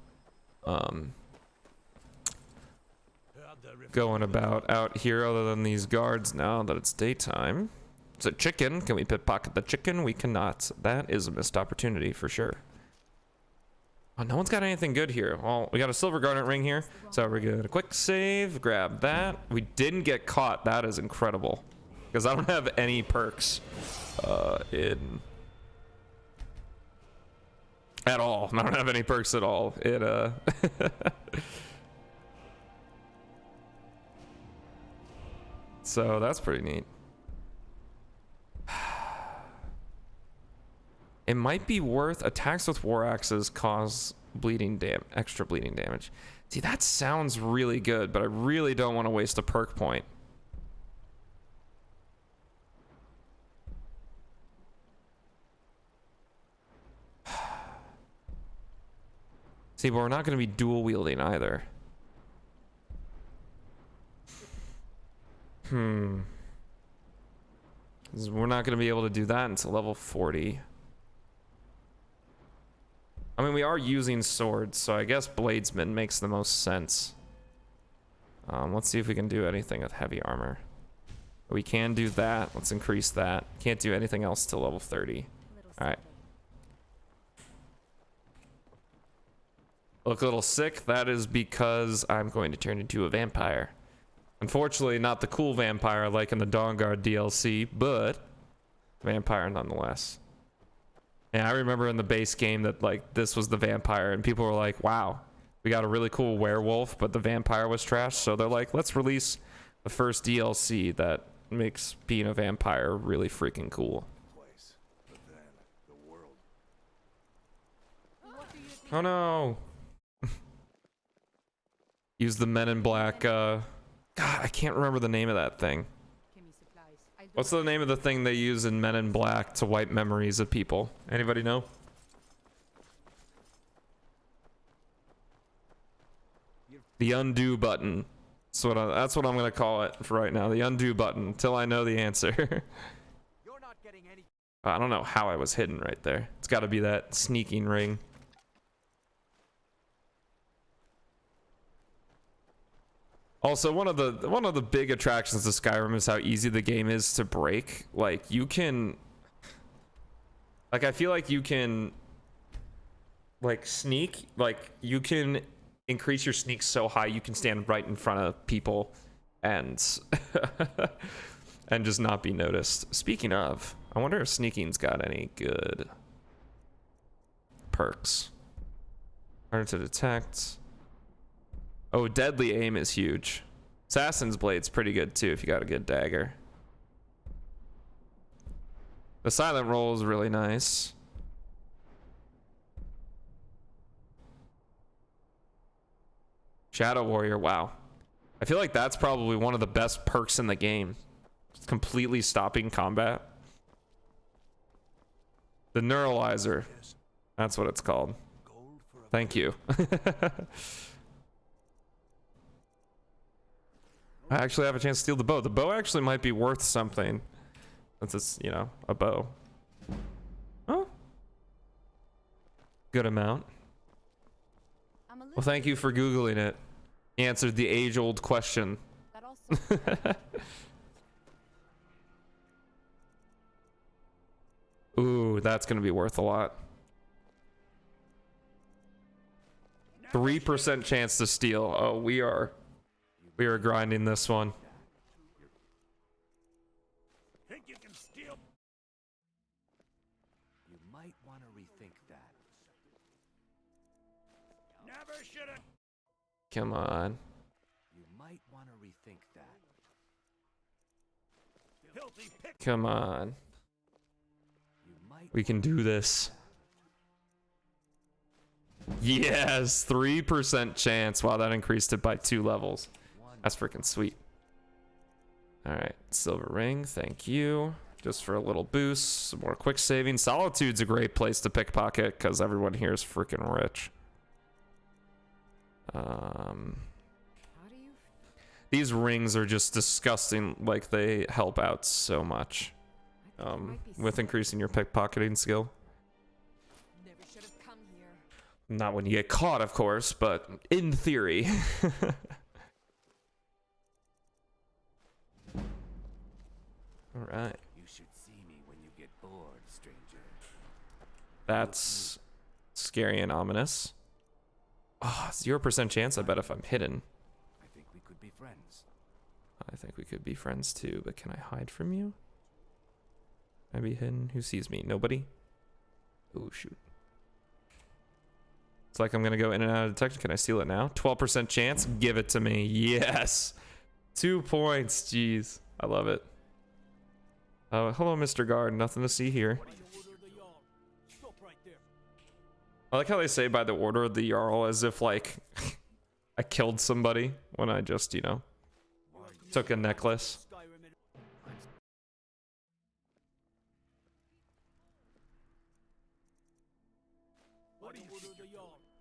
going about out here other than these guards now that it's daytime. It's a chicken. Can we pickpocket the chicken? We cannot. That is a missed opportunity for sure. Oh, no one's got anything good here. Well, we got a silver garnet ring here, so we're good. A quick save, grab that. We didn't get caught. That is incredible, because I don't have any perks at all. I don't have any perks at all. So that's pretty neat. It might be worth attacks with war axes cause extra bleeding damage. See, that sounds really good, but I really don't want to waste a perk point. See, but we're not going to be dual wielding either. We're not going to be able to do that until level 40. I mean, we are using swords, so I guess bladesman makes the most sense. Let's see if we can do anything with heavy armor. We can do that. Let's increase that. Can't do anything else till level 30. All right. Look a little sick. That is because I'm going to turn into a vampire. Unfortunately, not the cool vampire like in the Dawnguard DLC, but vampire nonetheless. Yeah, I remember in the base game that like this was the vampire and people were like, wow, we got a really cool werewolf, but the vampire was trash. So they're like, let's release the first DLC that makes being a vampire really freaking cool. Oh no. Use the Men in Black, God, I can't remember the name of that thing. What's the name of the thing they use in Men in Black to wipe memories of people? Anybody know? The undo button. That's what I'm gonna call it for right now. The undo button until I know the answer. I don't know how I was hidden right there. It's got to be that sneaking ring. Also, one of the big attractions to Skyrim is how easy the game is to break. Like you can, like I feel like you can, like sneak, like you can increase your sneak so high you can stand right in front of people, and and just not be noticed. Speaking of, I wonder if sneaking's got any good perks. Harder to detect. Oh, deadly aim is huge. Assassin's Blade's pretty good too if you got a good dagger. The silent roll is really nice. Shadow Warrior, wow. I feel like that's probably one of the best perks in the game. It's completely stopping combat. The Neuralizer. That's what it's called. Thank you. I actually have a chance to steal the bow. The bow actually might be worth something. Since it's, you know, a bow. Oh. Good amount. Well, thank you for Googling it. He answered the age-old question. That also Ooh, that's gonna be worth a lot. 3% chance to steal. Oh, we are grinding this one. Think you can steal? You might want to rethink that. Never should have. Come on. You might want to rethink that. Filthy pick. Come on. You might We can do this. Yes, 3% chance. Wow, that increased it by 2 levels. That's freaking sweet. All right, silver ring, thank you. Just for a little boost, some more quick saving. Solitude's a great place to pickpocket because everyone here is freaking rich. How do you These rings are just disgusting. Like, they help out so much I think there might be with increasing your pickpocketing skill. never should have come here. Not when you get caught, of course, but in theory. All right. You should see me when you get bored, stranger. That's scary and ominous. Ah, 0% chance, I bet, if I'm hidden. I think we could be friends. I think we could be friends too, but can I hide from you? Can I be hidden? Who sees me? Nobody? Oh, shoot. It's like I'm gonna go in and out of detection. Can I steal it now? 12% chance? Give it to me. Yes! 2 points. Jeez. I love it. Hello, Mr. Guard. Nothing to see here. I like how they say by the order of the Jarl as if, like, I killed somebody when I just, you know, took a necklace.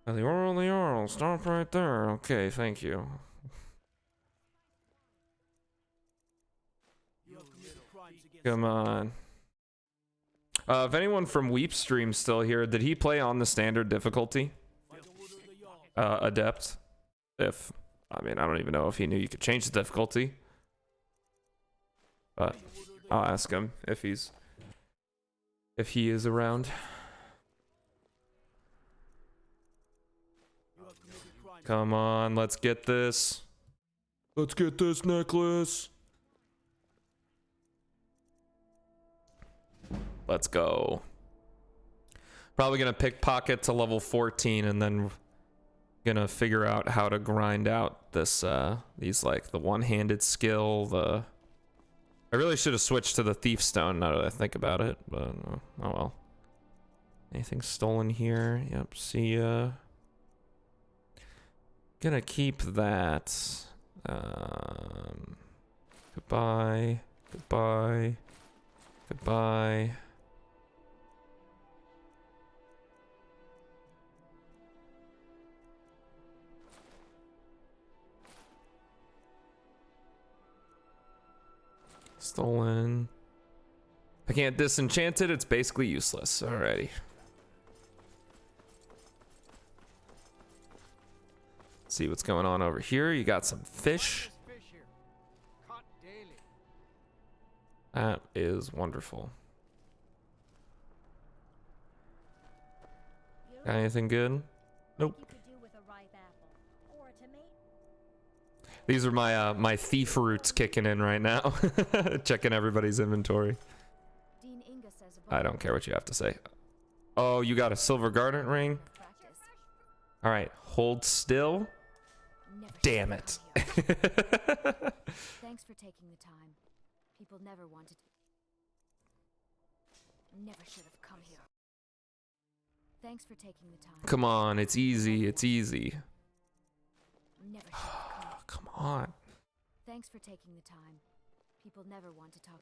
By the order of the Jarl. Stop right there. Okay, thank you. Come on. If anyone from Weep Stream's still here, did he play on the standard difficulty? Adept. If, I mean, I don't even know if he knew you could change the difficulty. But I'll ask him if he is around. Come on, let's get this. Let's get this necklace. Let's go. Probably gonna pickpocket to level 14 and then gonna figure out how to grind out this these, like, the one-handed skill. I really should have switched to the thief stone now that I think about it, but oh well. Anything stolen here? Yep, see ya. Gonna keep that. Goodbye. Goodbye. Goodbye. Stolen. I can't disenchant it, it's basically useless. Alrighty. See what's going on over here. You got some fish. Fish here, caught daily. That is wonderful. Got anything good? Nope. These are my my thief roots kicking in right now. Checking everybody's inventory. I don't care what you have to say. Oh, you got a silver garnet ring? All right, hold still. Damn it. Thanks for taking the time. People never wanted. Never should have come here. Thanks for taking the time. Come on, it's easy. It's easy. Never should have come. Come on. Thanks for taking the time. People never want to talk.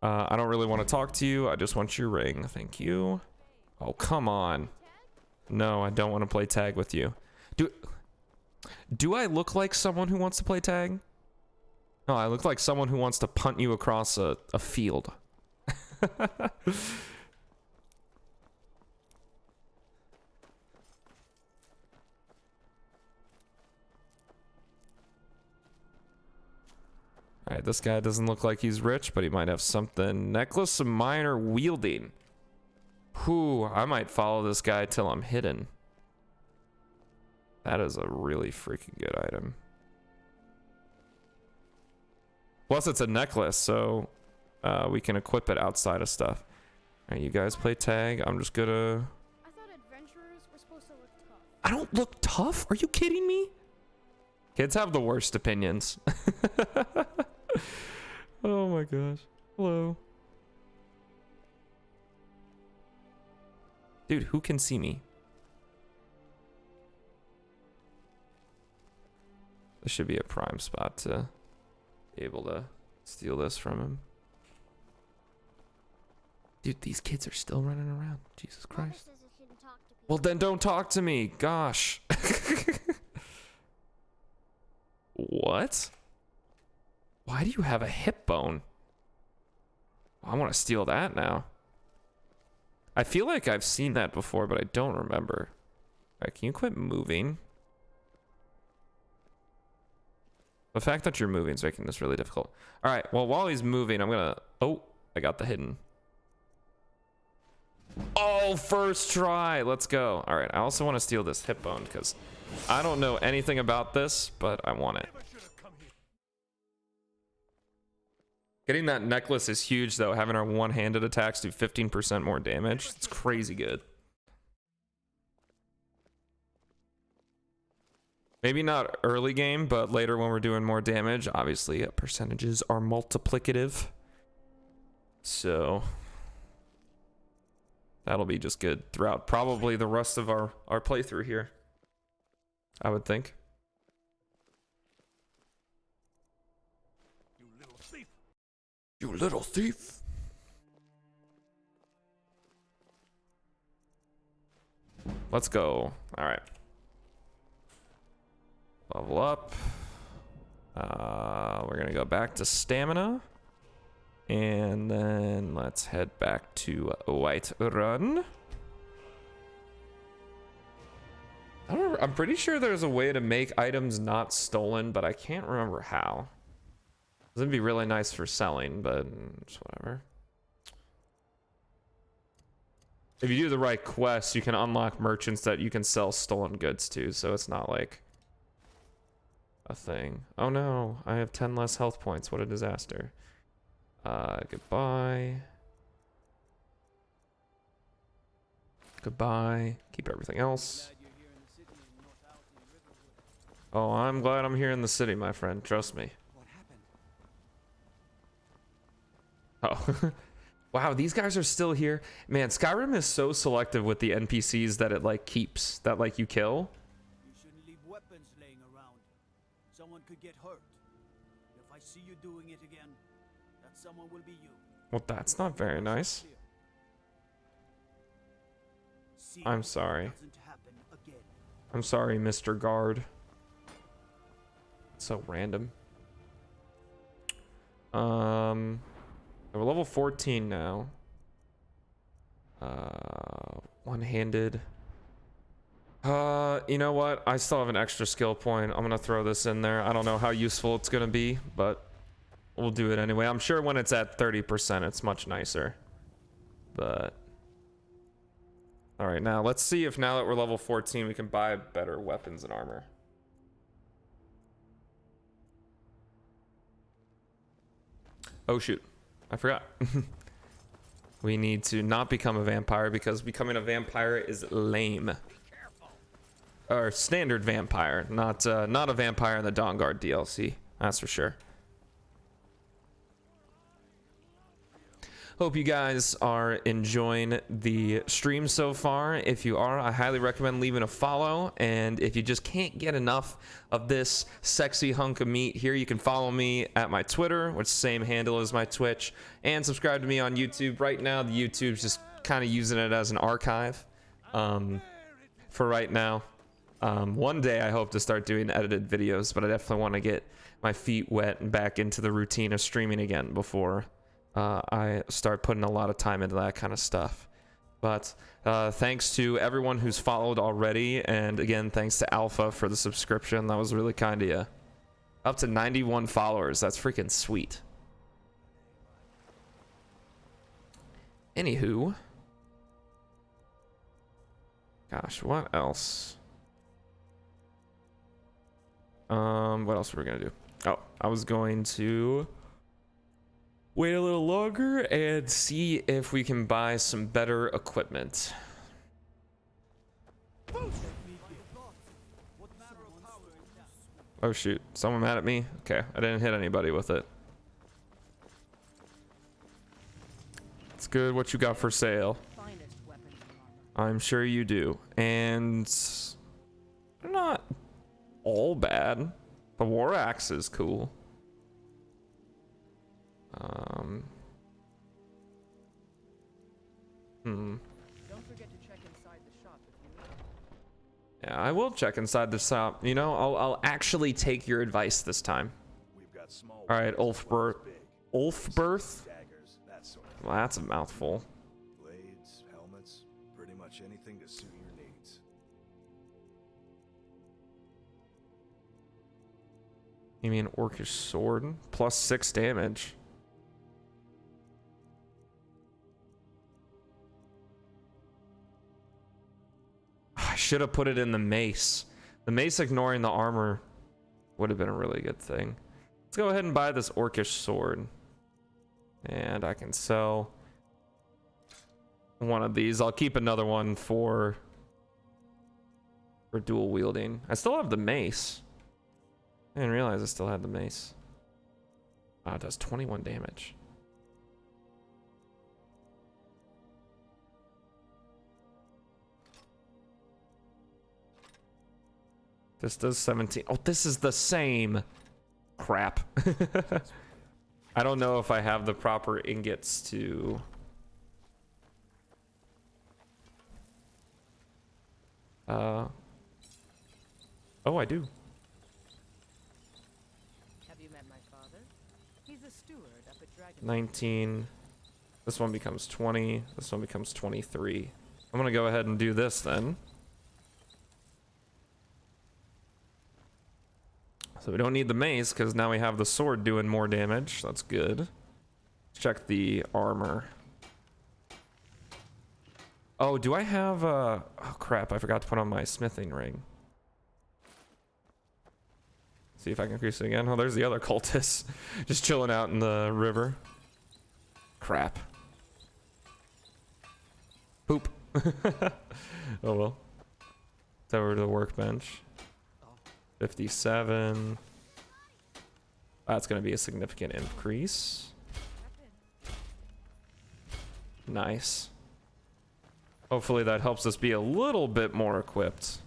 I don't really want to talk to you. I just want your ring. Thank you. Oh, come on. No, I don't want to play tag with you. Do I look like someone who wants to play tag? No, I look like someone who wants to punt you across a field. Alright, this guy doesn't look like he's rich, but he might have something. Necklace of minor wielding. Whew, I might follow this guy till I'm hidden. That is a really freaking good item. Plus, it's a necklace, so we can equip it outside of stuff. Alright, you guys play tag. I'm just gonna... I thought adventurers were supposed to look tough. I don't look tough? Are you kidding me? Kids have the worst opinions. Oh my gosh. Hello. Dude, who can see me? This should be a prime spot to be able to steal this from him. Dude, these kids are still running around. Jesus Christ. Mother says I shouldn't talk to people. Well, then don't talk to me. Gosh. What? Why do you have a hip bone? I want to steal that now. I feel like I've seen that before, but I don't remember. Alright, can you quit moving? The fact that you're moving is making this really difficult. Alright, well, while he's moving, I'm gonna... Oh, I got the hidden. Oh, first try. Let's go. Alright, I also want to steal this hip bone because I don't know anything about this, but I want it. Getting that necklace is huge, though. Having our one-handed attacks do 15% more damage. It's crazy good. Maybe not early game, but later when we're doing more damage, obviously percentages are multiplicative. So that'll be just good throughout probably the rest of our playthrough here, I would think. You little thief. Let's go. All right. Level up. We're going to go back to stamina. And then let's head back to Whiterun. I'm pretty sure there's a way to make items not stolen, but I can't remember how. It'd be really nice for selling, but just whatever. If you do the right quests, you can unlock merchants that you can sell stolen goods to, so it's not like a thing. Oh no, I have 10 less health points. What a disaster. Goodbye. Goodbye. Keep everything else. Oh, I'm glad I'm here in the city, my friend. Trust me. Oh. Wow, these guys are still here. Man, Skyrim is so selective with the NPCs that it like keeps, that like you kill. You shouldn't leave weapons laying around. Someone could get hurt. If I see you doing it again, that someone will be you. Well, that's not very nice. I'm sorry. I'm sorry, Mr. Guard. It's so random. We're level 14 now. One-handed. You know what? I still have an extra skill point. I'm gonna throw this in there. I don't know how useful it's gonna be, but we'll do it anyway. I'm sure when it's at 30%, it's much nicer. But all right, now let's see if now that we're level 14, we can buy better weapons and armor. Oh shoot. I forgot. We need to not become a vampire because becoming a vampire is lame. Or standard vampire, not a vampire in the Dawnguard DLC. That's for sure. Hope you guys are enjoying the stream so far. If you are, I highly recommend leaving a follow. And if you just can't get enough of this sexy hunk of meat, here you can follow me at my Twitter, which is the same handle as my Twitch, and subscribe to me on YouTube. Right now, the YouTube's just kind of using it as an archive for right now. One day I hope to start doing edited videos, but I definitely want to get my feet wet and back into the routine of streaming again before I start putting a lot of time into that kind of stuff. But thanks to everyone who's followed already, and again, thanks to Alpha for the subscription. That was really kind of you. Up to 91 followers. That's freaking sweet. Anywho. Gosh, what else? What else were we gonna do? Oh, I was going to wait a little longer and see if we can buy some better equipment. Oh shoot, someone mad at me? Okay, I didn't hit anybody with it. It's good. What you got for sale? I'm sure you do. And not all bad. The war axe is cool. Don't forget to check inside the shop if you need. Yeah, I will check inside the shop. You know, I'll actually take your advice this time. All right, Ulfberth. Ulfberth? Well, that's a mouthful. Blades, helmets, pretty much anything to suit your needs. You mean orcish sword? Plus 6 damage. I should have put it in the mace. The mace ignoring the armor would have been a really good thing. Let's go ahead and buy this orcish sword. And I can sell one of these. I'll keep another one for dual wielding. I still have the mace. I didn't realize I still had the mace. Oh, it does 21 damage. This does 17. Oh, this is the same. Crap. I don't know if I have the proper ingots to... Oh, I do. Have you met my father? He's a steward up at Dragonborn. 19. This one becomes 20. This one becomes 23. I'm gonna go ahead and do this then. So we don't need the mace because now we have the sword doing more damage. That's good. Let's check the armor. Oh, do I have oh crap, I forgot to put on my smithing ring. See if I can increase it again. Oh, there's the other cultist. Just chilling out in the river. Crap. Poop. Oh well. It's over to the workbench. 57. That's going to be a significant increase. Nice. Hopefully that helps us be a little bit more equipped.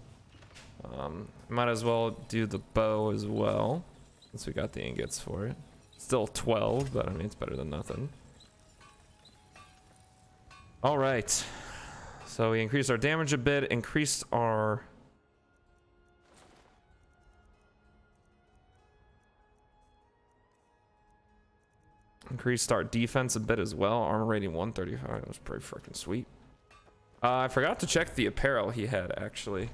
Might as well do the bow as well, since we got the ingots for it. Still 12, but I mean, it's better than nothing. All right. So we increased our damage a bit, increased our... Increased our defense a bit as well. Armor rating 135. That was pretty freaking sweet. I forgot to check the apparel he had, actually.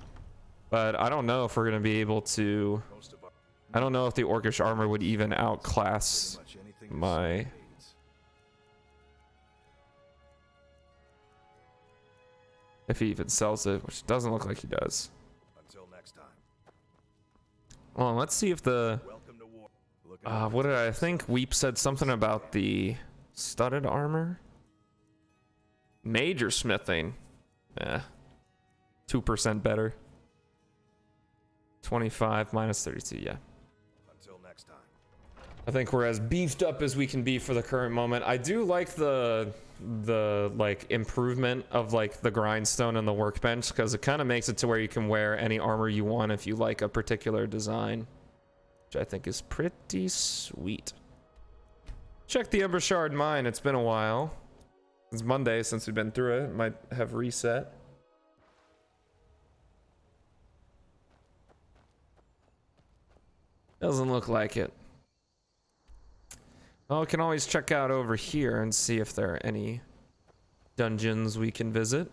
But I don't know if we're going to be able to... I don't know if the orcish armor would even outclass my... If he even sells it, which doesn't look like he does. Until next time. Well, let's see if the... what did I think? Weep said something about the studded armor. Major smithing. 2% better. 25 minus 32, yeah. Until next time. I think we're as beefed up as we can be for the current moment. I do like the like improvement of like the grindstone and the workbench, because it kind of makes it to where you can wear any armor you want if you like a particular design, which I think is pretty sweet. Check the Ember Shard mine. It's been a while. It's Monday since we've been through it. Might have reset. Doesn't look like it. Well, we can always check out over here and see if there are any dungeons we can visit.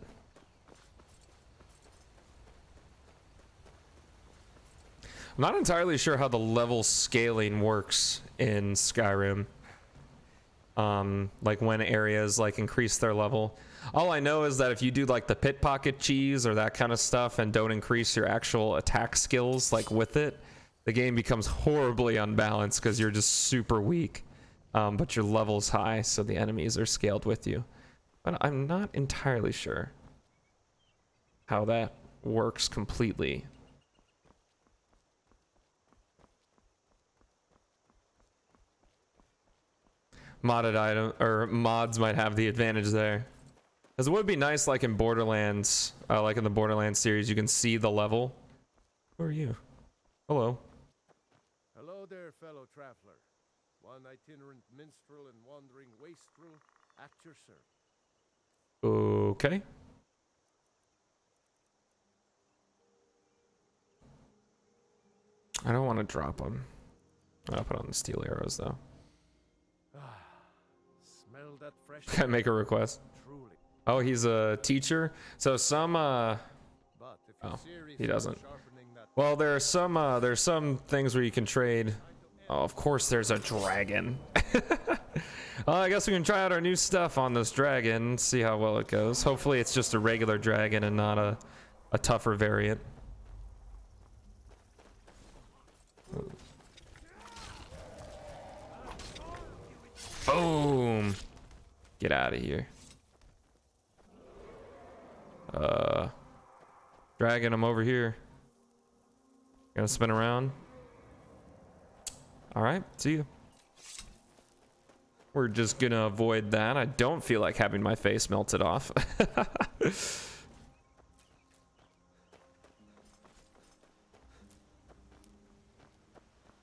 I'm not entirely sure how the level scaling works in Skyrim. Like when areas like increase their level. All I know is that if you do like the pit pocket cheese or that kind of stuff and don't increase your actual attack skills like with it, the game becomes horribly unbalanced because you're just super weak. But your level's high, so the enemies are scaled with you. But I'm not entirely sure how that works completely. Modded item or mods might have the advantage there, because it would be nice, like in Borderlands, like in the Borderlands series, you can see the level. Who are you? Hello. Hello there, fellow traveler. One itinerant minstrel and wandering wastrel at your service. Okay. I don't want to drop them. I'll put on the steel arrows though. Smell that fresh. Can I make a request? Truly. Oh, he's a teacher. So some But if you're oh, serious he about doesn't. sharpening that Well, there's some things where you can trade. Oh, of course there's a dragon. Well, I guess we can try out our new stuff on this dragon, see how well it goes. Hopefully it's just a regular dragon and not a tougher variant. Boom! Get out of here. Dragon, I'm over here. Gonna spin around. Alright, see you. We're just gonna avoid that. I don't feel like having my face melted off.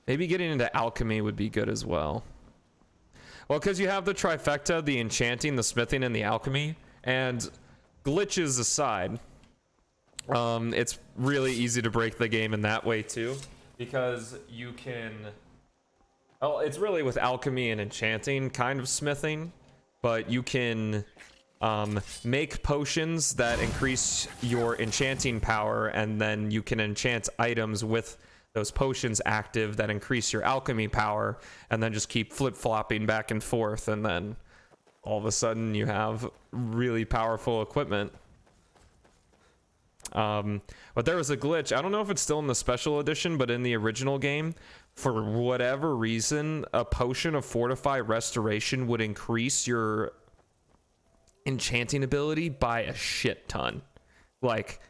Maybe getting into alchemy would be good as well. Well, because you have the trifecta, the enchanting, the smithing, and the alchemy. And glitches aside, it's really easy to break the game in that way too. Because you can... Well, it's really with alchemy and enchanting, kind of smithing, but you can make potions that increase your enchanting power, and then you can enchant items with those potions active that increase your alchemy power, and then just keep flip-flopping back and forth, and then all of a sudden you have really powerful equipment. But there was a glitch. I don't know if it's still in the special edition, but in the original game, for whatever reason, a potion of Fortify Restoration would increase your enchanting ability by a shit ton. Like,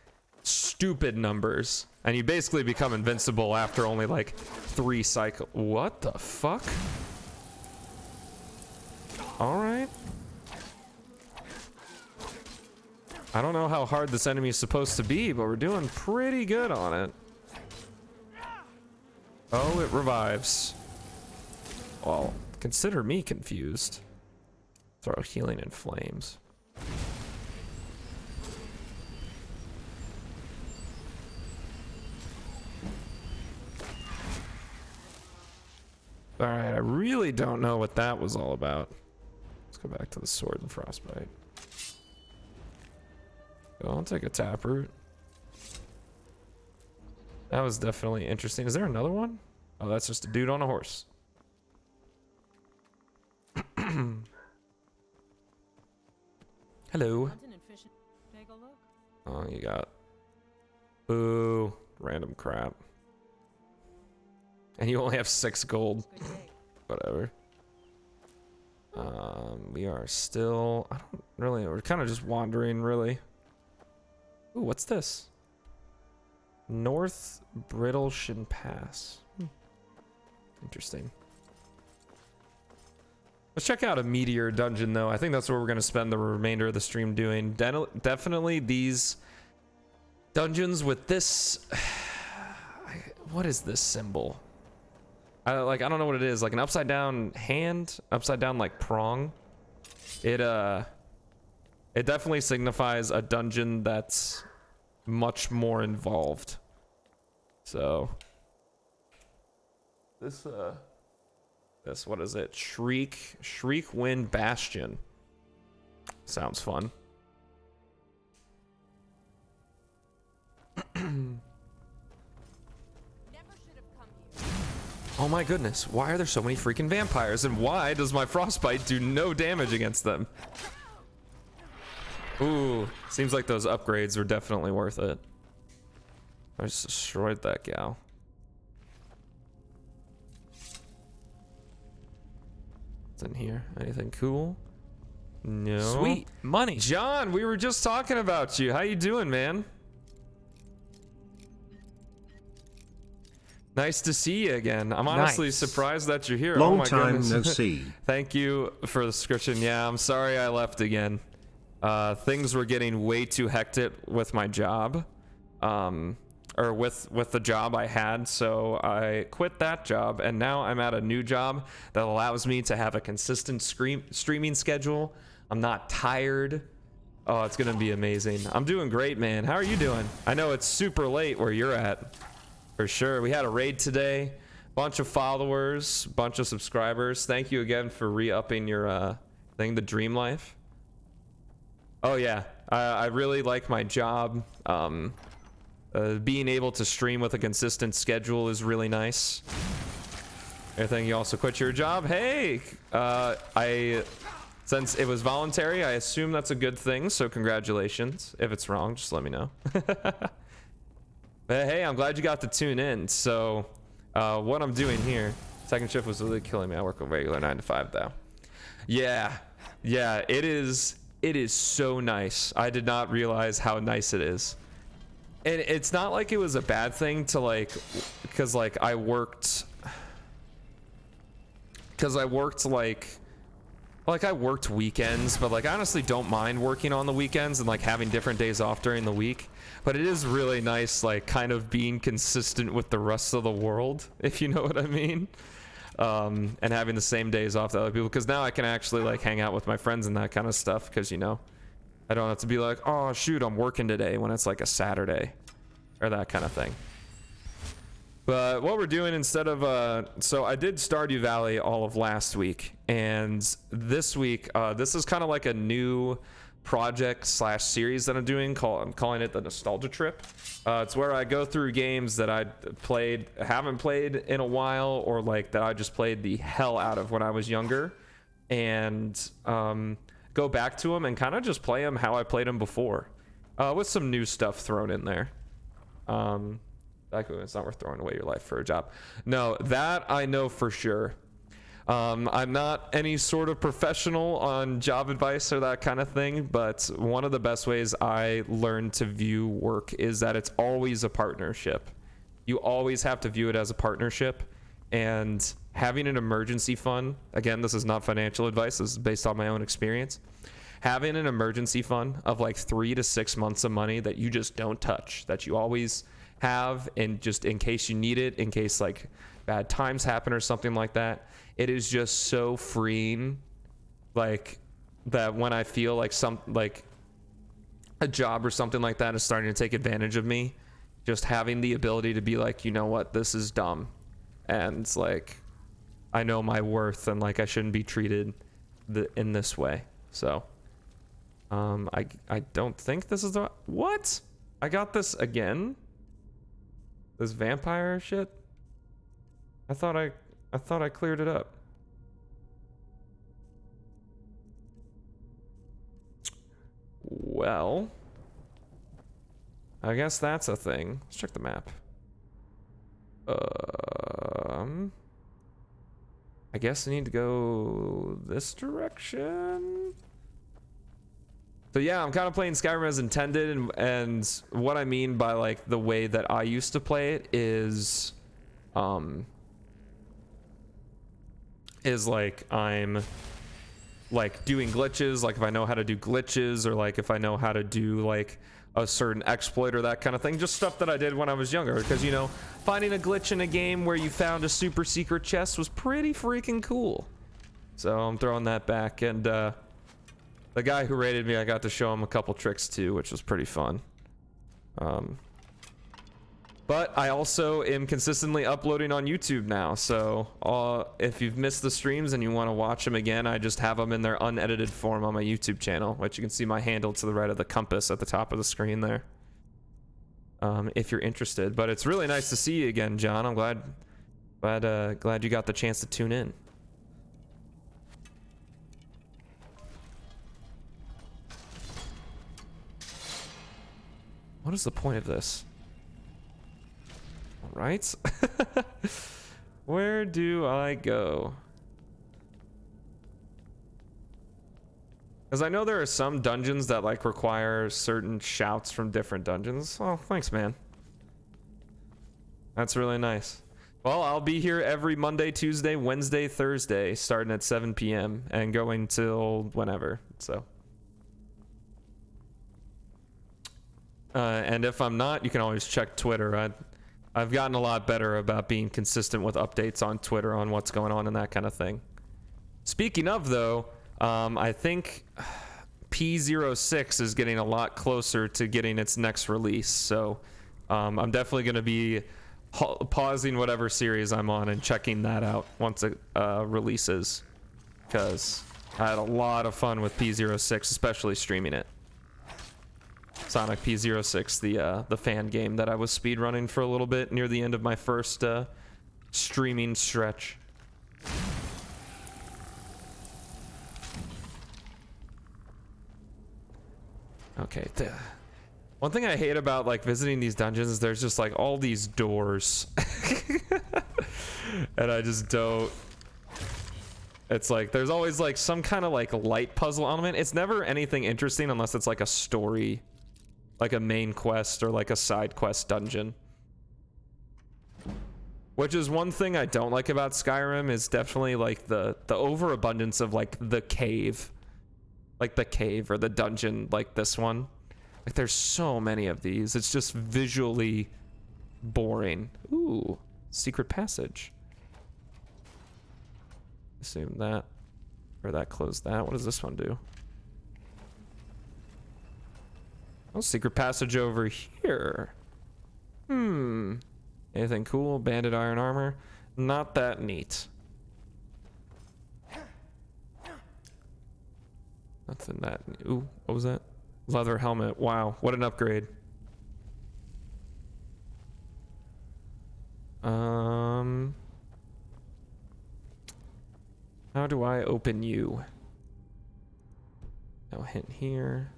stupid numbers. And you basically become invincible after only like 3 cycles. What the fuck? Alright. I don't know how hard this enemy is supposed to be, but we're doing pretty good on it. Oh, it revives. Well, consider me confused. Throw healing in flames. Alright, I really don't know what that was all about. Let's go back to the sword and frostbite. Oh, I'll take a taproot. That was definitely interesting. Is there another one? Oh, that's just a dude on a horse. Hello. Hunting and fishing. Take a look. Oh, you got... Boo. Random crap. And you only have 6 gold. Good day. Whatever. We are still... I don't really... We're kind of just wandering, really. Ooh, what's this? North Brittleshin Pass. Interesting. Let's check out a meteor dungeon, though. I think that's where we're going to spend the remainder of the stream doing. Definitely these dungeons with this... What is this symbol? I don't know what it is. Like an upside down hand? Upside down like prong? It definitely signifies a dungeon that's much more involved. So This what is it? Shriek Wind Bastion. Sounds fun. Oh my goodness, why are there so many freaking vampires, and why does my frostbite do no damage against them? Ooh, seems like those upgrades were definitely worth it. I just destroyed that gal. What's in here? Anything cool? No. Sweet money. John, we were just talking about you. How you doing, man? Nice to see you again. I'm honestly surprised that you're here. Long oh my time goodness. no see. Thank you for the subscription. Yeah, I'm sorry I left again. Things were getting way too hectic with my job, or with the job I had, so I quit that job, and now I'm at a new job that allows me to have a consistent streaming schedule. I'm not tired. Oh, it's gonna be amazing. I'm doing great, man. How are you doing? I know it's super late where you're at. For sure. We had a raid today, bunch of followers, bunch of subscribers. Thank you again for re-upping your thing, the Dream Life. Oh yeah, I really like my job. Being able to stream with a consistent schedule is really nice. I think you also quit your job. Hey, since it was voluntary, I assume that's a good thing, so congratulations. If it's wrong, just let me know. But hey, I'm glad you got to tune in. So what I'm doing here, second shift was really killing me. I work a regular 9 to 5 though. Yeah, it is so nice. I did not realize how nice it is. And it's not like it was a bad thing to like, because like I worked like I worked weekends, but like I honestly don't mind working on the weekends and like having different days off during the week. But it is really nice, like kind of being consistent with the rest of the world, if you know what I mean. And having the same days off that other people, because now I can actually like hang out with my friends and that kind of stuff, because you know, I don't have to be like, oh shoot, I'm working today, when it's like a Saturday or that kind of thing. But what we're doing instead of so I did Stardew Valley all of last week, and this week this is kind of like a new project slash series that I'm doing. I'm calling it the Nostalgia Trip. It's where I go through games that I haven't played in a while, or like that I just played the hell out of when I was younger, and go back to them and kind of just play them how I played them before, with some new stuff thrown in there. It's not worth throwing away your life for a job. No, that I know for sure. I'm not any sort of professional on job advice or that kind of thing, but one of the best ways I learned to view work is that it's always a partnership. You always have to view it as a partnership, and having an emergency fund, again, this is not financial advice, this is based on my own experience. Having an emergency fund of like 3 to 6 months of money that you just don't touch, that you always have, and just in case you need it, in case like bad times happen or something like that, it is just so freeing. Like that when I feel like a job or something like that is starting to take advantage of me, just having the ability to be like, you know what, this is dumb, and it's like I know my worth, and like I shouldn't be treated in this way. So I don't think this is the what I got this again. This vampire shit? I thought I cleared it up. Well, I guess that's a thing. Let's check the map. I guess I need to go this direction. So yeah, I'm kind of playing Skyrim as intended, and what I mean by like the way that I used to play it is like I'm like doing glitches, like if I know how to do glitches, or like if I know how to do like a certain exploit or that kind of thing, just stuff that I did when I was younger, because you know, finding a glitch in a game where you found a super secret chest was pretty freaking cool. So I'm throwing that back, and the guy who raided me, I got to show him a couple tricks too, which was pretty fun. But But I also am consistently uploading on YouTube now, so if you've missed the streams and you want to watch them again, I just have them in their unedited form on my YouTube channel, which you can see my handle to the right of the compass at the top of the screen there, if you're interested. But it's really nice to see you again, John. I'm glad you got the chance to tune in. What is the point of this? Right? Where do I go? Because I know there are some dungeons that like require certain shouts from different dungeons. Oh, thanks, man. That's really nice. Well, I'll be here every Monday, Tuesday, Wednesday, Thursday, starting at 7 p.m. and going till whenever. So. And if I'm not, you can always check Twitter. I've gotten a lot better about being consistent with updates on Twitter on what's going on and that kind of thing. Speaking of, though, I think P06 is getting a lot closer to getting its next release. So I'm definitely going to be pausing whatever series I'm on and checking that out once it releases. Because I had a lot of fun with P06, especially streaming it. Sonic P06, the fan game that I was speedrunning for a little bit near the end of my first streaming stretch. Okay, one thing I hate about like visiting these dungeons is there's just like all these doors. And I just don't. It's like there's always like some kind of like light puzzle element. It's never anything interesting unless it's like a story, like a main quest or like a side quest dungeon. Which is one thing I don't like about Skyrim, is definitely like the overabundance of like the cave. Like the cave or the dungeon like this one. Like there's so many of these. It's just visually boring. Ooh, secret passage. Assume that. Or that closed that. What does this one do? Oh, secret passage over here. Anything cool? Banded iron armor? Not that neat. Nothing that. Ooh, what was that? Leather helmet. Wow, what an upgrade. How do I open you? No hint here.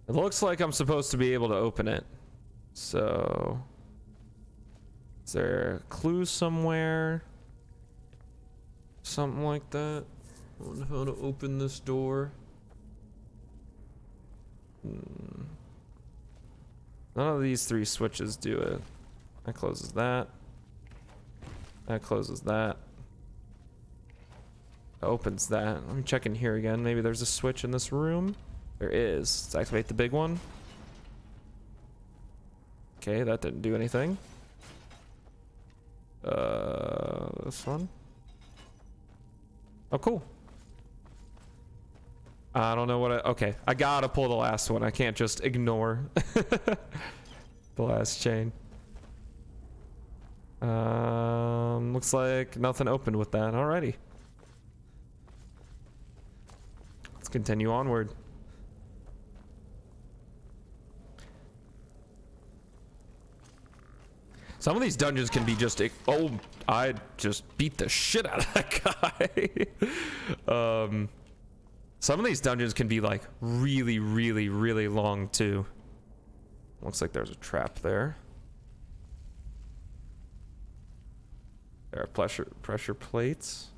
It looks like I'm supposed to be able to open it. So, is there a clue somewhere? Something like that? On how to open this door. None of these three switches do it. That closes that. That closes that. Opens that. Let me check in here again. Maybe there's a switch in this room. There is. Let's activate the big one. Okay, that didn't do anything. This one. Oh, cool. I don't know what okay, I gotta pull the last one. I can't just ignore the last chain. Looks like nothing opened with that. Alrighty. Let's continue onward. Some of these dungeons can be just, oh, I just beat the shit out of that guy. Some of these dungeons can be like really, really, really long too. Looks like there's a trap there. There are pressure plates.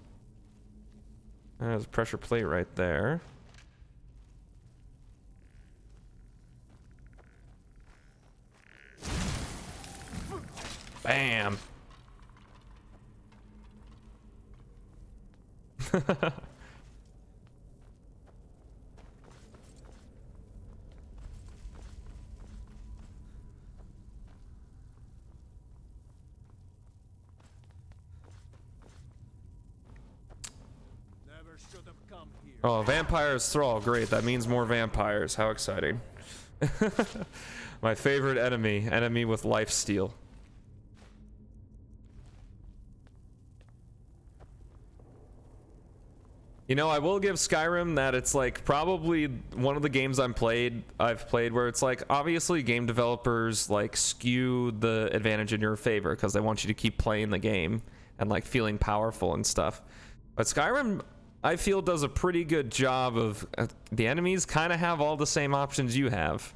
There's a pressure plate right there. Bam. Oh, Vampire's Thrall. Great. That means more vampires. How exciting. My favorite enemy with life steal. You know, I will give Skyrim that it's like probably one of the games I've played where it's like obviously game developers like skew the advantage in your favor because they want you to keep playing the game and like feeling powerful and stuff. But Skyrim, I feel, does a pretty good job of the enemies kind of have all the same options you have.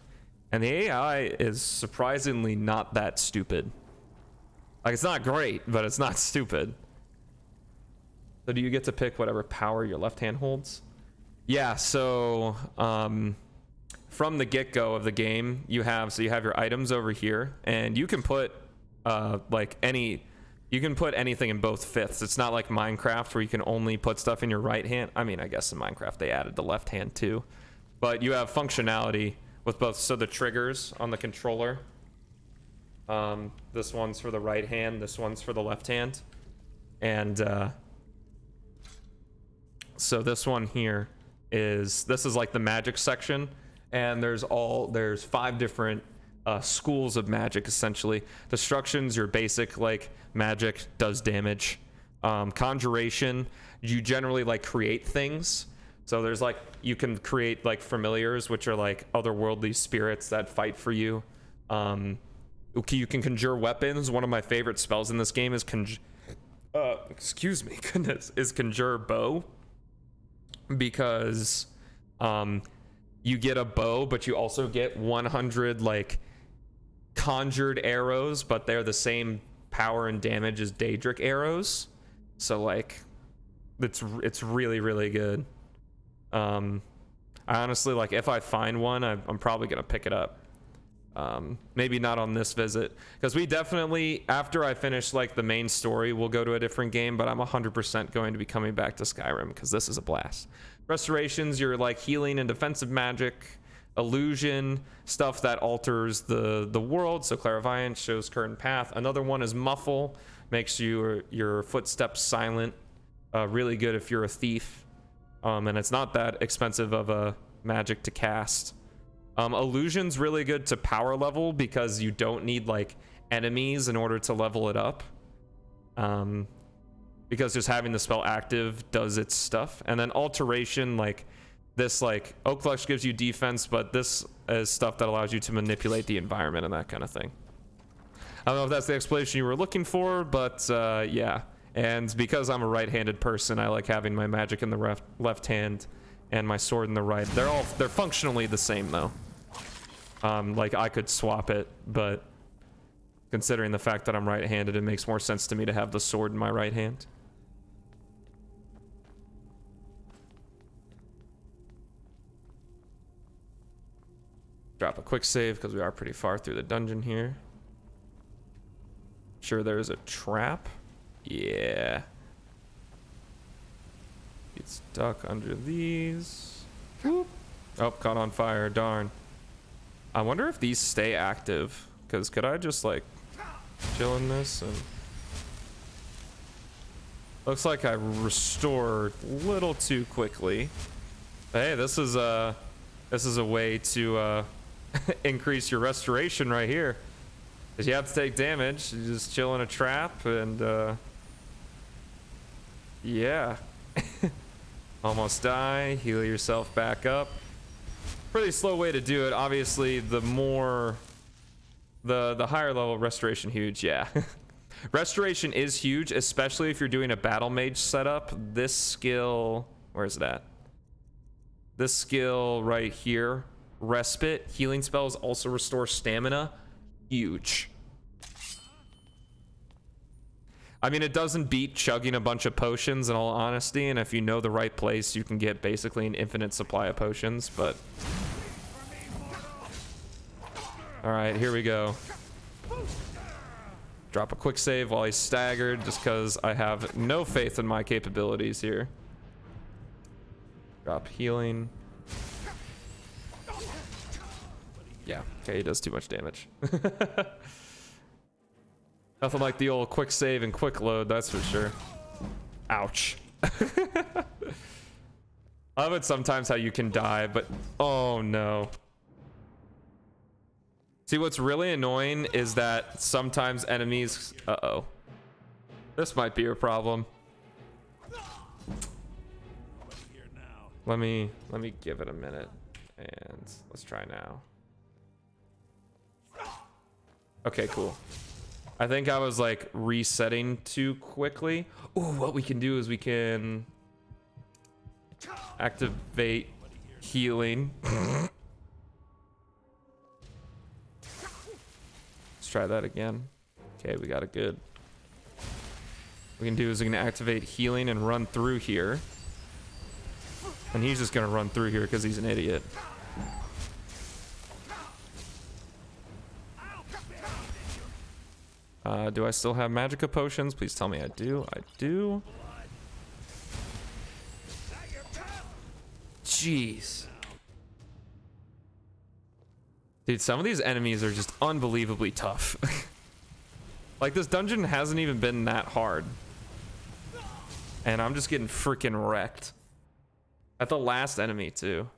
And the AI is surprisingly not that stupid. Like, it's not great, but it's not stupid. So do you get to pick whatever power your left hand holds? Yeah, so from the get-go of the game, you have your items over here, and you can put you can put anything in both fifths. It's not like Minecraft where you can only put stuff in your right hand. I mean, I guess in Minecraft they added the left hand too. But you have functionality with both. So the triggers on the controller, this one's for the right hand, this one's for the left hand. And so this one here is like the magic section, and there's 5 different schools of magic essentially. Destruction's your basic like magic, does damage. Conjuration, you generally like create things. So there's like, you can create like familiars, which are like otherworldly spirits that fight for you. You can conjure weapons. One of my favorite spells in this game is conjure bow, because you get a bow, but you also get 100 like conjured arrows, but they're the same power and damage as Daedric arrows. So like it's really, really good. I honestly, like, if I find one, I'm probably gonna pick it up. Maybe not on this visit, because we definitely, after I finish like the main story, we'll go to a different game, but I'm 100% going to be coming back to Skyrim because this is a blast. Restorations, you're like healing and defensive magic. Illusion, stuff that alters the world. So clairvoyance shows current path. Another one is muffle, makes your footsteps silent. Really good if you're a thief, and it's not that expensive of a magic to cast. Illusion's really good to power level because you don't need like enemies in order to level it up, because just having the spell active does its stuff. And then alteration, like this, like Oak Flesh gives you defense, but this is stuff that allows you to manipulate the environment and that kind of thing. I don't know if that's the explanation you were looking for, but yeah. And because I'm a right-handed person, I like having my magic in the left hand and my sword in the right. They're functionally the same though. Like I could swap it, but considering the fact that I'm right-handed, it makes more sense to me to have the sword in my right hand. Drop a quick save because we are pretty far through the dungeon here. Sure, there's a trap. Yeah. Get stuck under these. Whoop. Oh, caught on fire. Darn. I wonder if these stay active, because could I just like chill in this? And looks like I restored a little too quickly. Hey, this is a way to increase your restoration right here, because you have to take damage. You just chill in a trap and yeah. Almost die, heal yourself back up. Pretty slow way to do it. Obviously, the higher level restoration, huge. Yeah. Restoration is huge, especially if you're doing a battle mage setup. This skill, where's it at? This skill right here, respite, healing spells also restore stamina. Huge. I mean, it doesn't beat chugging a bunch of potions in all honesty, and if you know the right place, you can get basically an infinite supply of potions, but... Alright, here we go. Drop a quick save while he's staggered, just because I have no faith in my capabilities here. Drop healing. Yeah, okay, he does too much damage. Nothing like the old quick save and quick load, that's for sure. Ouch. I love it sometimes how you can die, but oh no. See, what's really annoying is that sometimes enemies... Uh-oh. This might be a problem. Let me give it a minute. And let's try now. Okay, cool. I think I was like resetting too quickly. Ooh, what we can do is we can activate healing. Let's try that again. Okay, we got it good. What we can do is we can activate healing and run through here. And he's just gonna run through here because he's an idiot. Do I still have magicka potions? Please tell me I do. I do. Jeez. Dude, some of these enemies are just unbelievably tough. Like, this dungeon hasn't even been that hard. And I'm just getting freaking wrecked. At the last enemy, too.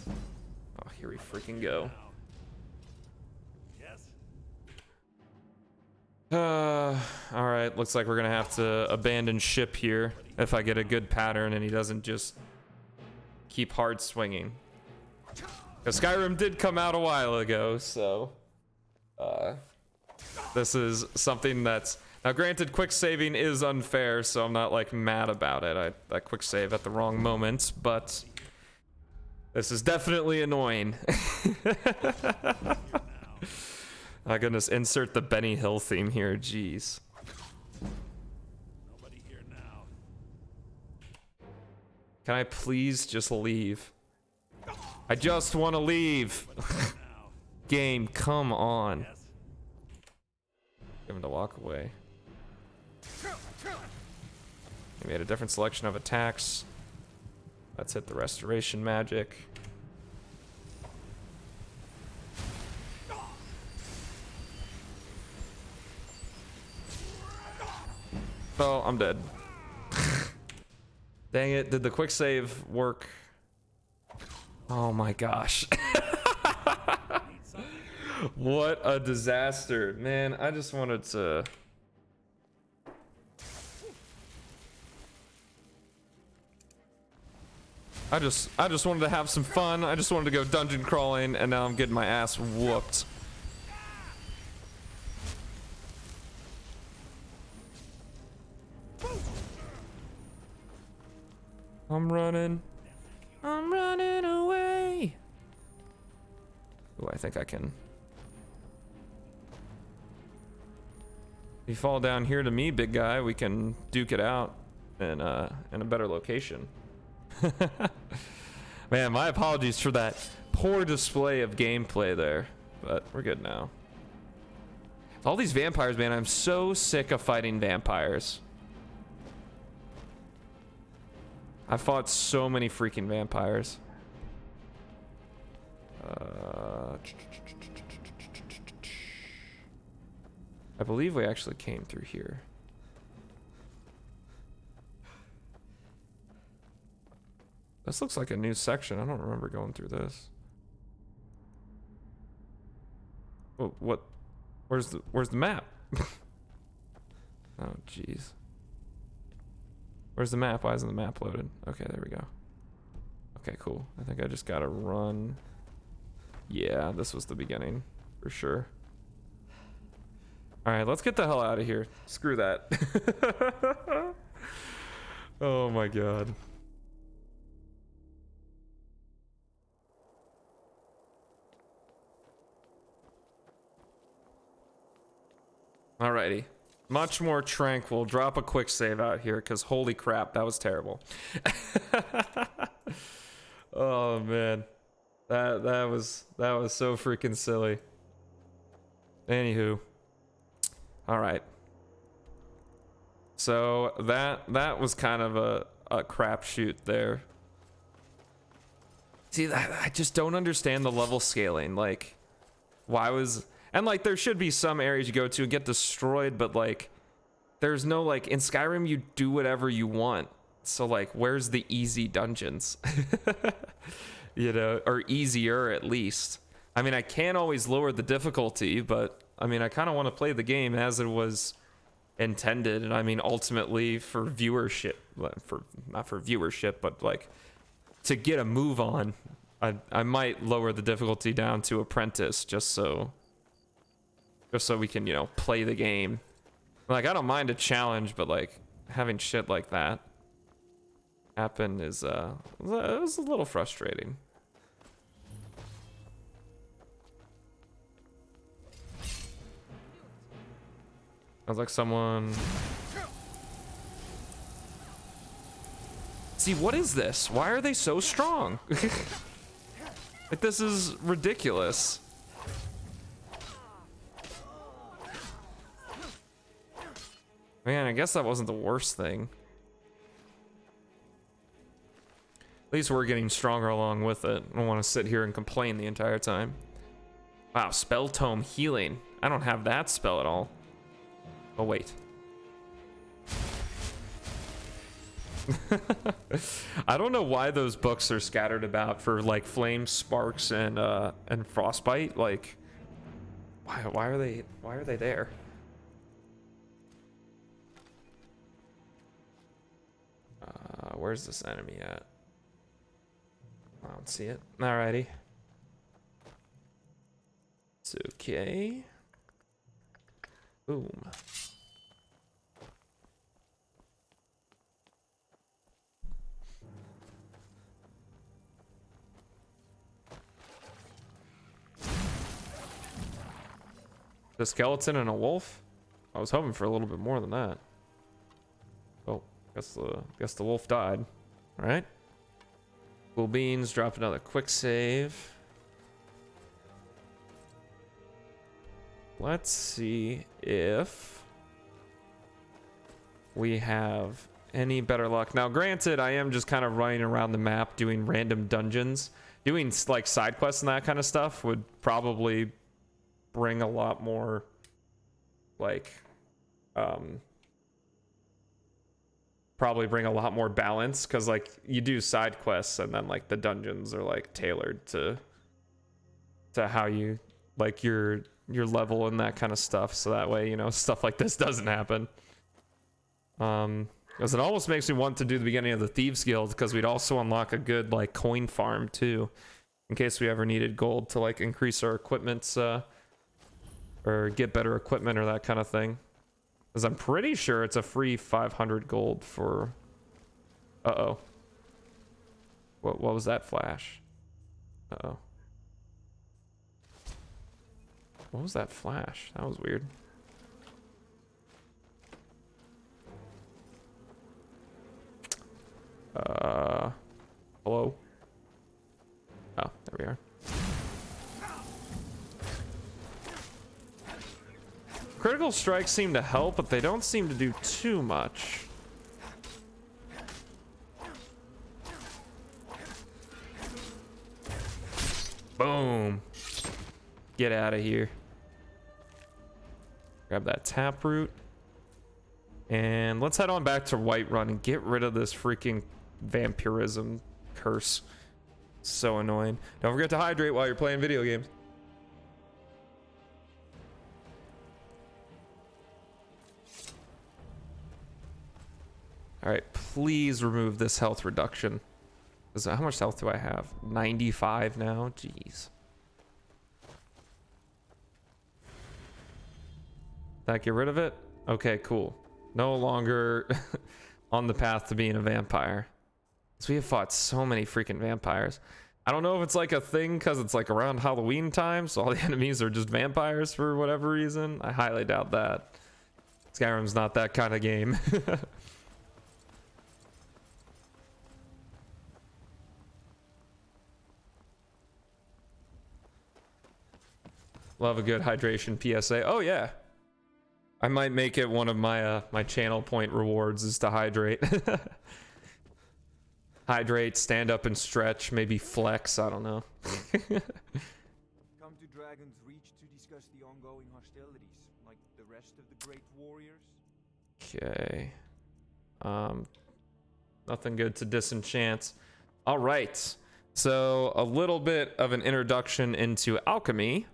Oh, here we freaking go. Alright, looks like we're gonna have to abandon ship here if I get a good pattern and he doesn't just keep hard swinging. Because Skyrim did come out a while ago, so this is something that's... Now granted, quick saving is unfair, so I'm not like mad about it. I quick save at the wrong moments, but this is definitely annoying. My goodness, insert the Benny Hill theme here, jeez. Nobody here now. Can I please just leave? I just want to leave. Game, come on. Give him to walk away. We made a different selection of attacks. Let's hit the restoration magic. Oh, I'm dead. Dang it, did the quick save work? Oh my gosh. What a disaster. Man, I just wanted to... I just wanted to have some fun. I just wanted to go dungeon crawling, and now I'm getting my ass whooped. I'm running away. Oh, I think I can. If you fall down here to me, big guy, we can duke it out in a better location. Man, my apologies for that poor display of gameplay there, but we're good now. All these vampires, man, I'm so sick of fighting vampires. I fought so many freaking vampires. I believe we actually came through here. This looks like a new section. I don't remember going through this. What? Where's the map? Oh, jeez. Where's the map? Why isn't the map loaded? Okay, there we go. Okay, cool. I think I just gotta run. Yeah, this was the beginning, for sure. Alright, let's get the hell out of here. Screw that. Oh my god. Alrighty. Much more tranquil. Drop a quick save out here, because holy crap, that was terrible. Oh man. That was so freaking silly. Anywho. Alright. So that was kind of a crapshoot there. See, I just don't understand the level scaling. Like, why was... And like, there should be some areas you go to and get destroyed, but like, there's no like, in Skyrim you do whatever you want. So like, where's the easy dungeons? You know, or easier at least. I mean, I can always lower the difficulty, but I mean, I kind of want to play the game as it was intended. And I mean, ultimately for viewership, not for viewership, but like to get a move on, I might lower the difficulty down to apprentice just so we can, you know, play the game. Like, I don't mind a challenge, but like having shit like that happen is it was a little frustrating. Sounds like someone. See, what is this? Why are they so strong? Like, this is ridiculous. Man, I guess that wasn't the worst thing. At least we're getting stronger along with it. I don't want to sit here and complain the entire time. Wow, spell tome healing. I don't have that spell at all. Oh, wait. I don't know why those books are scattered about for like flame, sparks, and frostbite. Like, why are they there? Where's this enemy at? I don't see it. Alrighty. It's okay. Boom. The skeleton and a wolf? I was hoping for a little bit more than that. Oh, guess the wolf died. All right. Cool beans. Drop another quick save. Let's see if we have any better luck. Now, granted, I am just kind of running around the map doing random dungeons. Doing like side quests and that kind of stuff would probably bring a lot more, like, probably bring a lot more balance, because like you do side quests and then like the dungeons are like tailored to how you like your level and that kind of stuff, so that way, you know, stuff like this doesn't happen. Because it almost makes me want to do the beginning of the Thieves Guild, because we'd also unlock a good like coin farm too, in case we ever needed gold to like increase our equipment's or get better equipment or that kind of thing. Because I'm pretty sure it's a free 500 gold for... Uh-oh. What was that flash? Uh-oh. What was that flash? That was weird. Hello? Oh, there we are. Critical strikes seem to help, but they don't seem to do too much. Boom. Get out of here. Grab that taproot. And let's head on back to Whiterun and get rid of this freaking vampirism curse. So annoying. Don't forget to hydrate while you're playing video games. All right, please remove this health reduction. How much health do I have? 95 now? Jeez. Did I get rid of it? Okay, cool. No longer on the path to being a vampire. So we have fought so many freaking vampires. I don't know if it's like a thing because it's like around Halloween time, so all the enemies are just vampires for whatever reason. I highly doubt that. Skyrim's not that kind of game. Love a good hydration PSA. Oh yeah, I might make it one of my my channel point rewards is to hydrate. Hydrate, stand up and stretch, maybe flex. I don't know. Come to Dragon's Reach to discuss the ongoing hostilities, like the rest of the great warriors. Okay. Nothing good to disenchant. All right. So a little bit of an introduction into alchemy.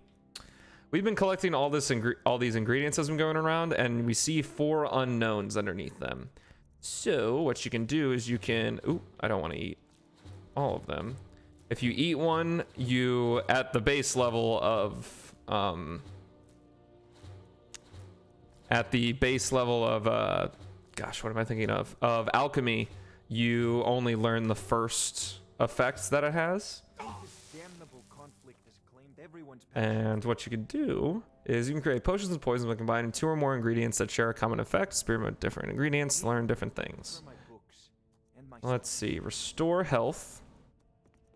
We've been collecting all these ingredients as I'm going around, and we see 4 unknowns underneath them. So what you can do is you can, ooh, I don't want to eat all of them. If you eat one, you at the base level of gosh, what am I thinking of alchemy, you only learn the first effects that it has. And what you can do is you can create potions and poisons by combining 2 or more ingredients that share a common effect. Experiment with different ingredients, learn different things. Let's see, restore health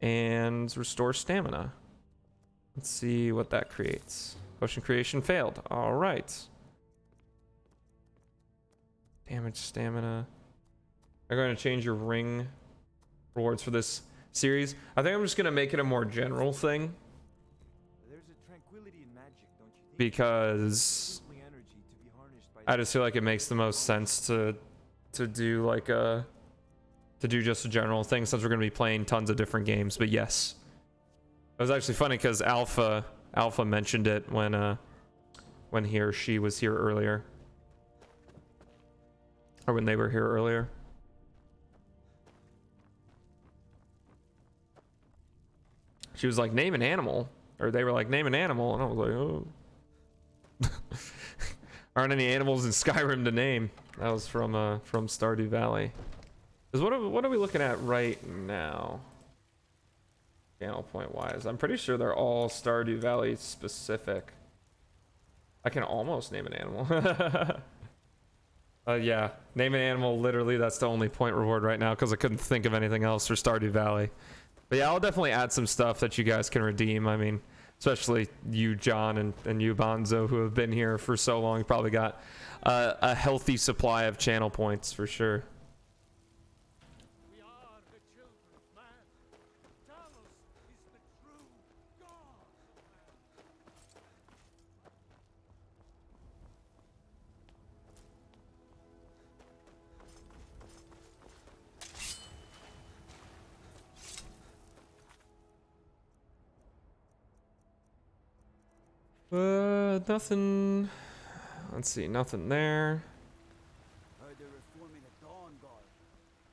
and restore stamina. Let's see what that creates. Potion creation failed. All right. Damage, stamina. I'm going to change your ring rewards for this series. I think I'm just going to make it a more general thing. Because I just feel like it makes the most sense to do like to do just a general thing since we're going to be playing tons of different games. But yes, it was actually funny because Alpha mentioned it when he or she was here earlier, or when they were here earlier. She was like, name an animal, or they were like, name an animal, and I was like, oh. Aren't any animals in Skyrim to name? That was from Stardew Valley. Because what are we looking at right now? Channel point wise, I'm pretty sure they're all Stardew Valley specific. I can almost name an animal. Yeah, name an animal. Literally, that's the only point reward right now because I couldn't think of anything else for Stardew Valley. But yeah, I'll definitely add some stuff that you guys can redeem. I mean, especially you, John, and you, Bonzo, who have been here for so long. You probably got a healthy supply of channel points for sure. We are the children of man. Talos is the true God Nothing. Let's see, nothing there. Heard they were forming a Dawnguard.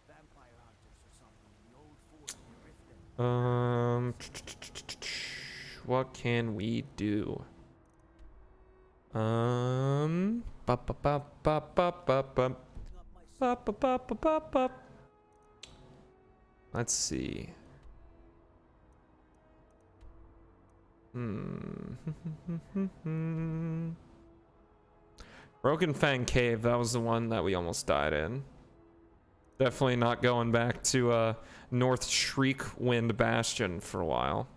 Vampire hunters or something in the old fort in Riften. What can we do? Let's see. Broken Fang Cave, that was the one that we almost died in. Definitely not going back to North Shriekwind Bastion for a while.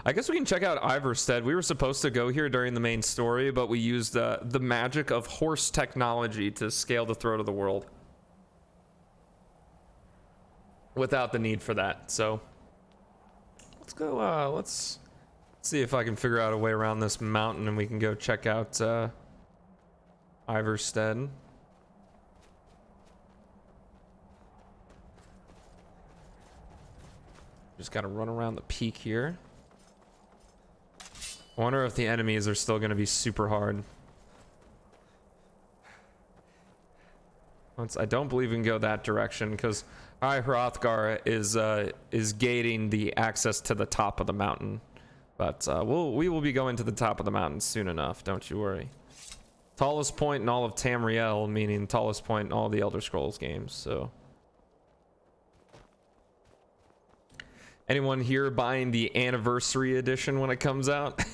I guess we can check out Iverstead. We were supposed to go here during the main story, but we used the magic of horse technology to scale the throat of the world without the need for that. So let's go. Let's see if I can figure out a way around this mountain and we can go check out Iverstead. Just gotta run around the peak here. I wonder if the enemies are still gonna be super hard. I don't believe we can go that direction because Hrothgar is gating the access to the top of the mountain. But we will be going to the top of the mountain soon enough, don't you worry. Tallest point in all of Tamriel, meaning tallest point in all the Elder Scrolls games, so. Anyone here buying the anniversary edition when it comes out?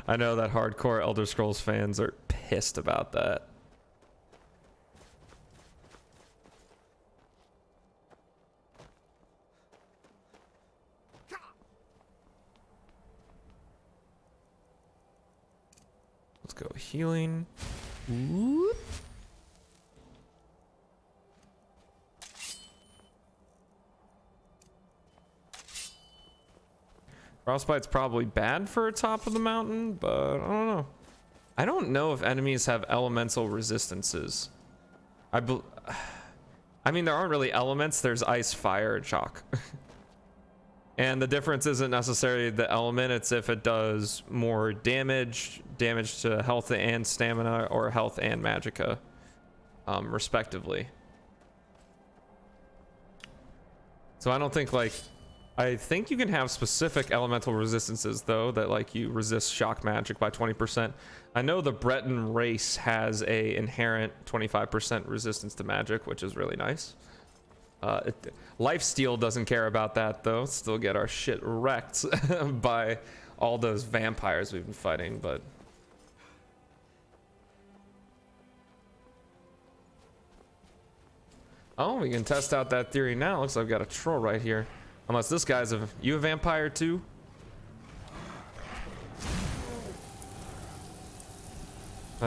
I know that hardcore Elder Scrolls fans are pissed about that. Let's go healing. Whoop. Frostbite's probably bad for a top of the mountain, but I don't know. I don't know if enemies have elemental resistances. I mean, there aren't really elements. There's ice, fire, and shock. And the difference isn't necessarily the element. It's if it does more damage to health and stamina, or health and magicka, respectively. So I don't think like, I think you can have specific elemental resistances though, that like you resist shock magic by 20%. I know the Breton race has a inherent 25% resistance to magic, which is really nice. Lifesteal doesn't care about that though. Still get our shit wrecked by all those vampires we've been fighting, but oh, we can test out that theory now. Looks like I've got a troll right here. Unless this guy's a... You a vampire too?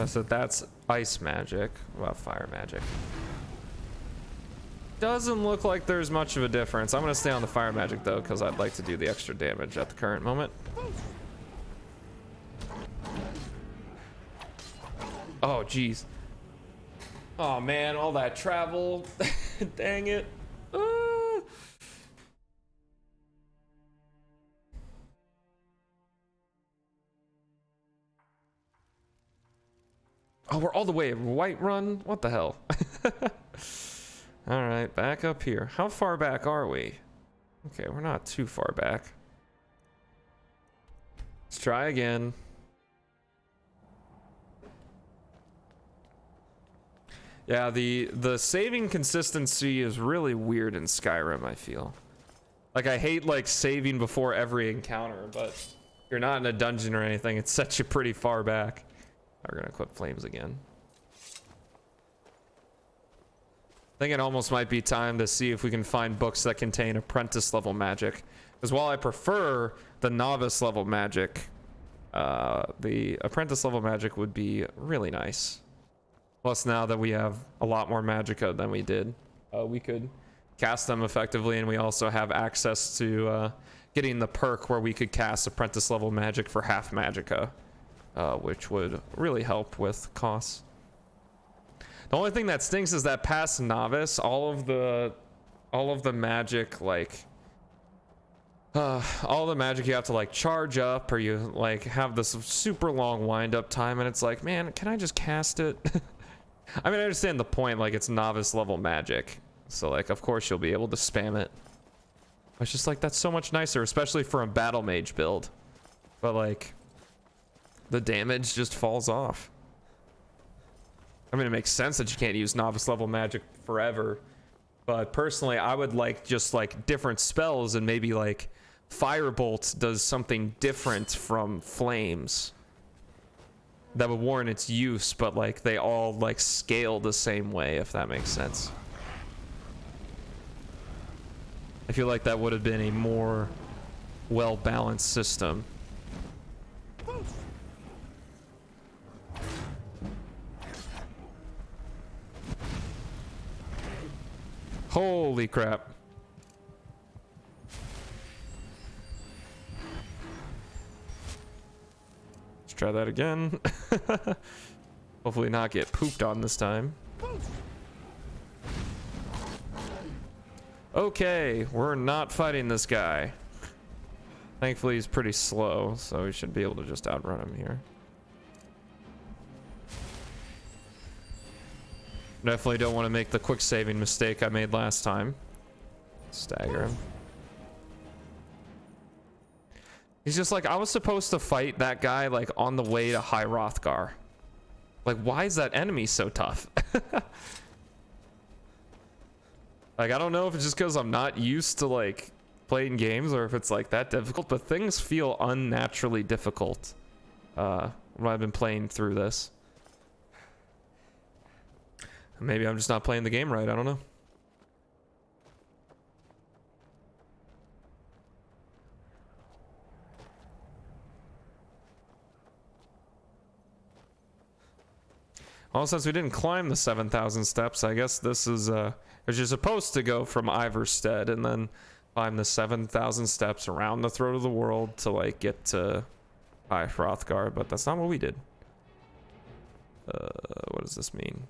So that's ice magic. What about fire magic? Doesn't look like there's much of a difference. I'm gonna stay on the fire magic though, because I'd like to do the extra damage at the current moment. Oh, jeez. Oh man, all that travel. Dang it. Oh, we're all the way at Whiterun? What the hell? All right, back up here. How far back are we? Okay, we're not too far back. Let's try again. Yeah, the saving consistency is really weird in Skyrim, I feel. Like, I hate, like, saving before every encounter, but if you're not in a dungeon or anything, it sets you pretty far back. We're gonna equip flames again. I think it almost might be time to see if we can find books that contain apprentice level magic. Because while I prefer the novice level magic, the apprentice level magic would be really nice. Plus now that we have a lot more magicka than we did, we could cast them effectively, and we also have access to getting the perk where we could cast apprentice level magic for half magicka, which would really help with costs. The only thing that stinks is that past novice, all of the magic, like all the magic you have to like charge up, or you like have this super long wind up time, and it's like, man, can I just cast it? I mean, I understand the point, like it's novice level magic, so like of course you'll be able to spam it. It's just like, that's so much nicer, especially for a battle mage build. But like the damage just falls off. I mean, it makes sense that you can't use novice level magic forever, but personally I would like just like different spells, and maybe like Firebolt does something different from Flames that would warrant its use, but like they all like scale the same way, if that makes sense. I feel like that would have been a more well-balanced system. Holy crap. Let's try that again. Hopefully not get pooped on this time. Okay, we're not fighting this guy. Thankfully he's pretty slow, so we should be able to just outrun him here. Definitely don't want to make the quick saving mistake I made last time. Stagger him. He's just like, I was supposed to fight that guy like on the way to High Hrothgar. Like, why is that enemy so tough? Like, I don't know if it's just because I'm not used to like playing games, or if it's like that difficult, but things feel unnaturally difficult when I've been playing through this. Maybe I'm just not playing the game right, I don't know. Well, since we didn't climb the 7,000 steps, I guess this is, because you're supposed to go from Iverstead and then climb the 7,000 steps around the throat of the world to, like, get to High Hrothgar, but that's not what we did. What does this mean?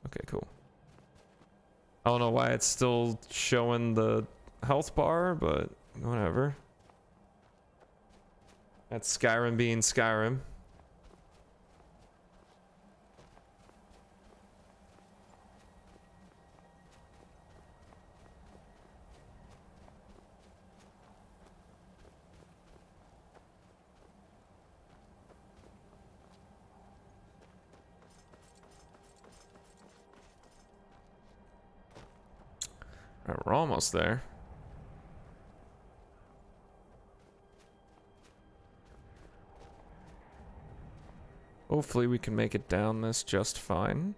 Okay, cool. I don't know why it's still showing the health bar, but whatever. That's Skyrim being Skyrim. All right, we're almost there. Hopefully we can make it down this just fine.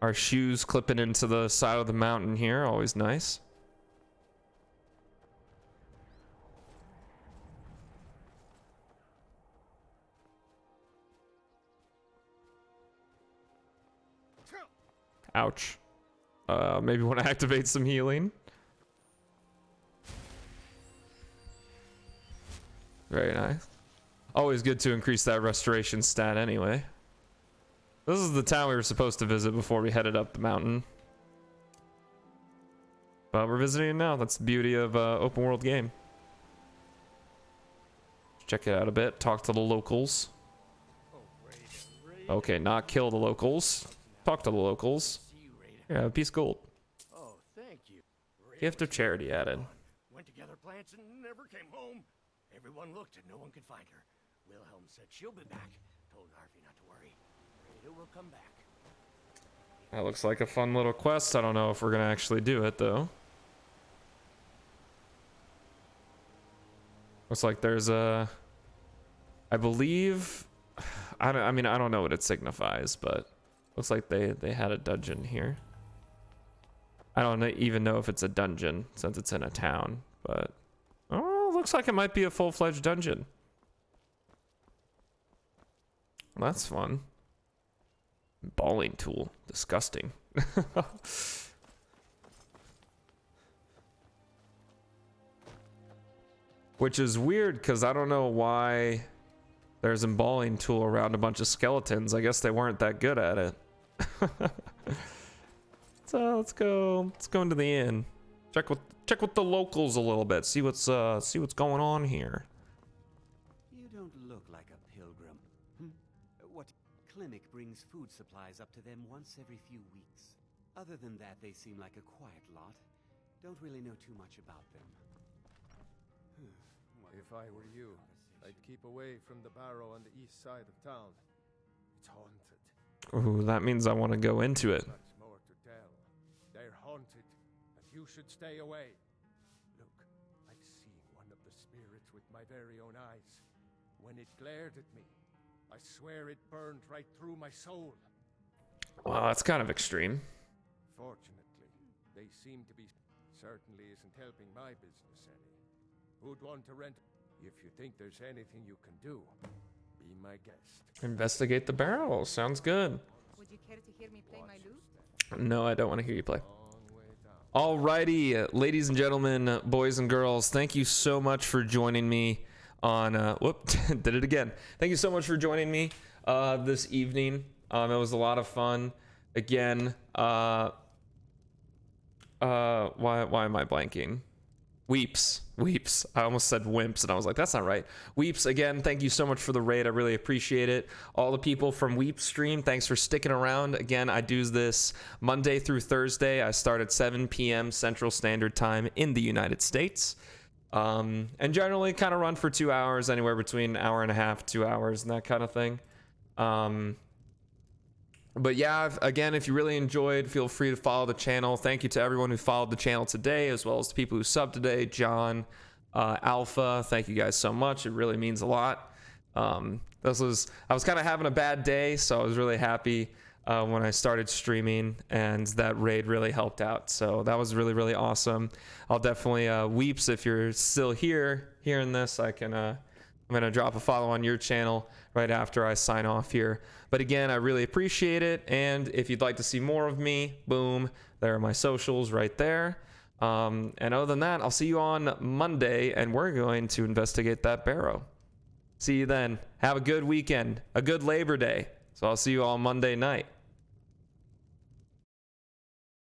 Our shoes clipping into the side of the mountain here, always nice. Ouch. Maybe want to activate some healing. Very nice. Always good to increase that restoration stat anyway. This is the town we were supposed to visit before we headed up the mountain. But we're visiting it now. That's the beauty of open world game. Check it out a bit. Talk to the locals. Okay, not kill the locals. Talk to the locals. Yeah, a piece of gold. Oh, thank you. Gift of charity added. Went to gather plants and never came home. Everyone looked and no one could find her. Wilhelm said she'll be back. Told Harvey not to worry. Rita will come back. That looks like a fun little quest. I don't know if we're gonna actually do it though. Looks like there's a, I believe, I mean I don't know what it signifies, but looks like they had a dungeon here. I don't even know if it's a dungeon since it's in a town, but oh, looks like it might be a full-fledged dungeon. That's fun. Balling tool, disgusting. Which is weird because I don't know why there's an embalming tool around a bunch of skeletons. I guess they weren't that good at it. So let's go into the inn. Check with the locals a little bit. See what's going on here. You don't look like a pilgrim. What clinic brings food supplies up to them once every few weeks? Other than that, they seem like a quiet lot. Don't really know too much about them. If I were you, I'd keep away from the barrow on the east side of town. It's haunted. Ooh, that means I want to go into it. Much more to tell. They're haunted, and you should stay away. Look, I've seen one of the spirits with my very own eyes. When it glared at me, I swear it burned right through my soul. Wow, that's kind of extreme. Fortunately, they seem to be. Certainly isn't helping my business any. Who'd want to rent? If you think there's anything you can do, be my guest. Investigate the barrel. Sounds good. Would you care to hear me play my lute? No, I don't want to hear you play. Long way down. Alrighty, ladies and gentlemen, boys and girls, thank you so much for joining me on, did it again. Thank you so much for joining me this evening. It was a lot of fun. Again, why am I blanking? Weeps. I almost said wimps and I was like, that's not right. Weeps, again, thank you so much for the raid. I really appreciate it. All the people from Weeps stream, thanks for sticking around. Again, I do this Monday through Thursday. I start at 7 p.m. Central Standard Time in the United States. And generally kind of run for 2 hours, anywhere between an hour and a half, 2 hours, and that kind of thing. But yeah, again, if you really enjoyed, feel free to follow the channel. Thank you to everyone who followed the channel today, as well as the people who subbed today. John, Alpha, thank you guys so much. It really means a lot. I was kind of having a bad day, so I was really happy when I started streaming, and that raid really helped out. So that was really, really awesome. I'll definitely, Weeps, if you're still hearing this, I'm going to drop a follow on your channel right after I sign off here. But again, I really appreciate it. And if you'd like to see more of me, boom, there are my socials right there. And other than that, I'll see you on Monday, and we're going to investigate that barrow. See you then. Have a good weekend, a good Labor Day. So I'll see you all Monday night.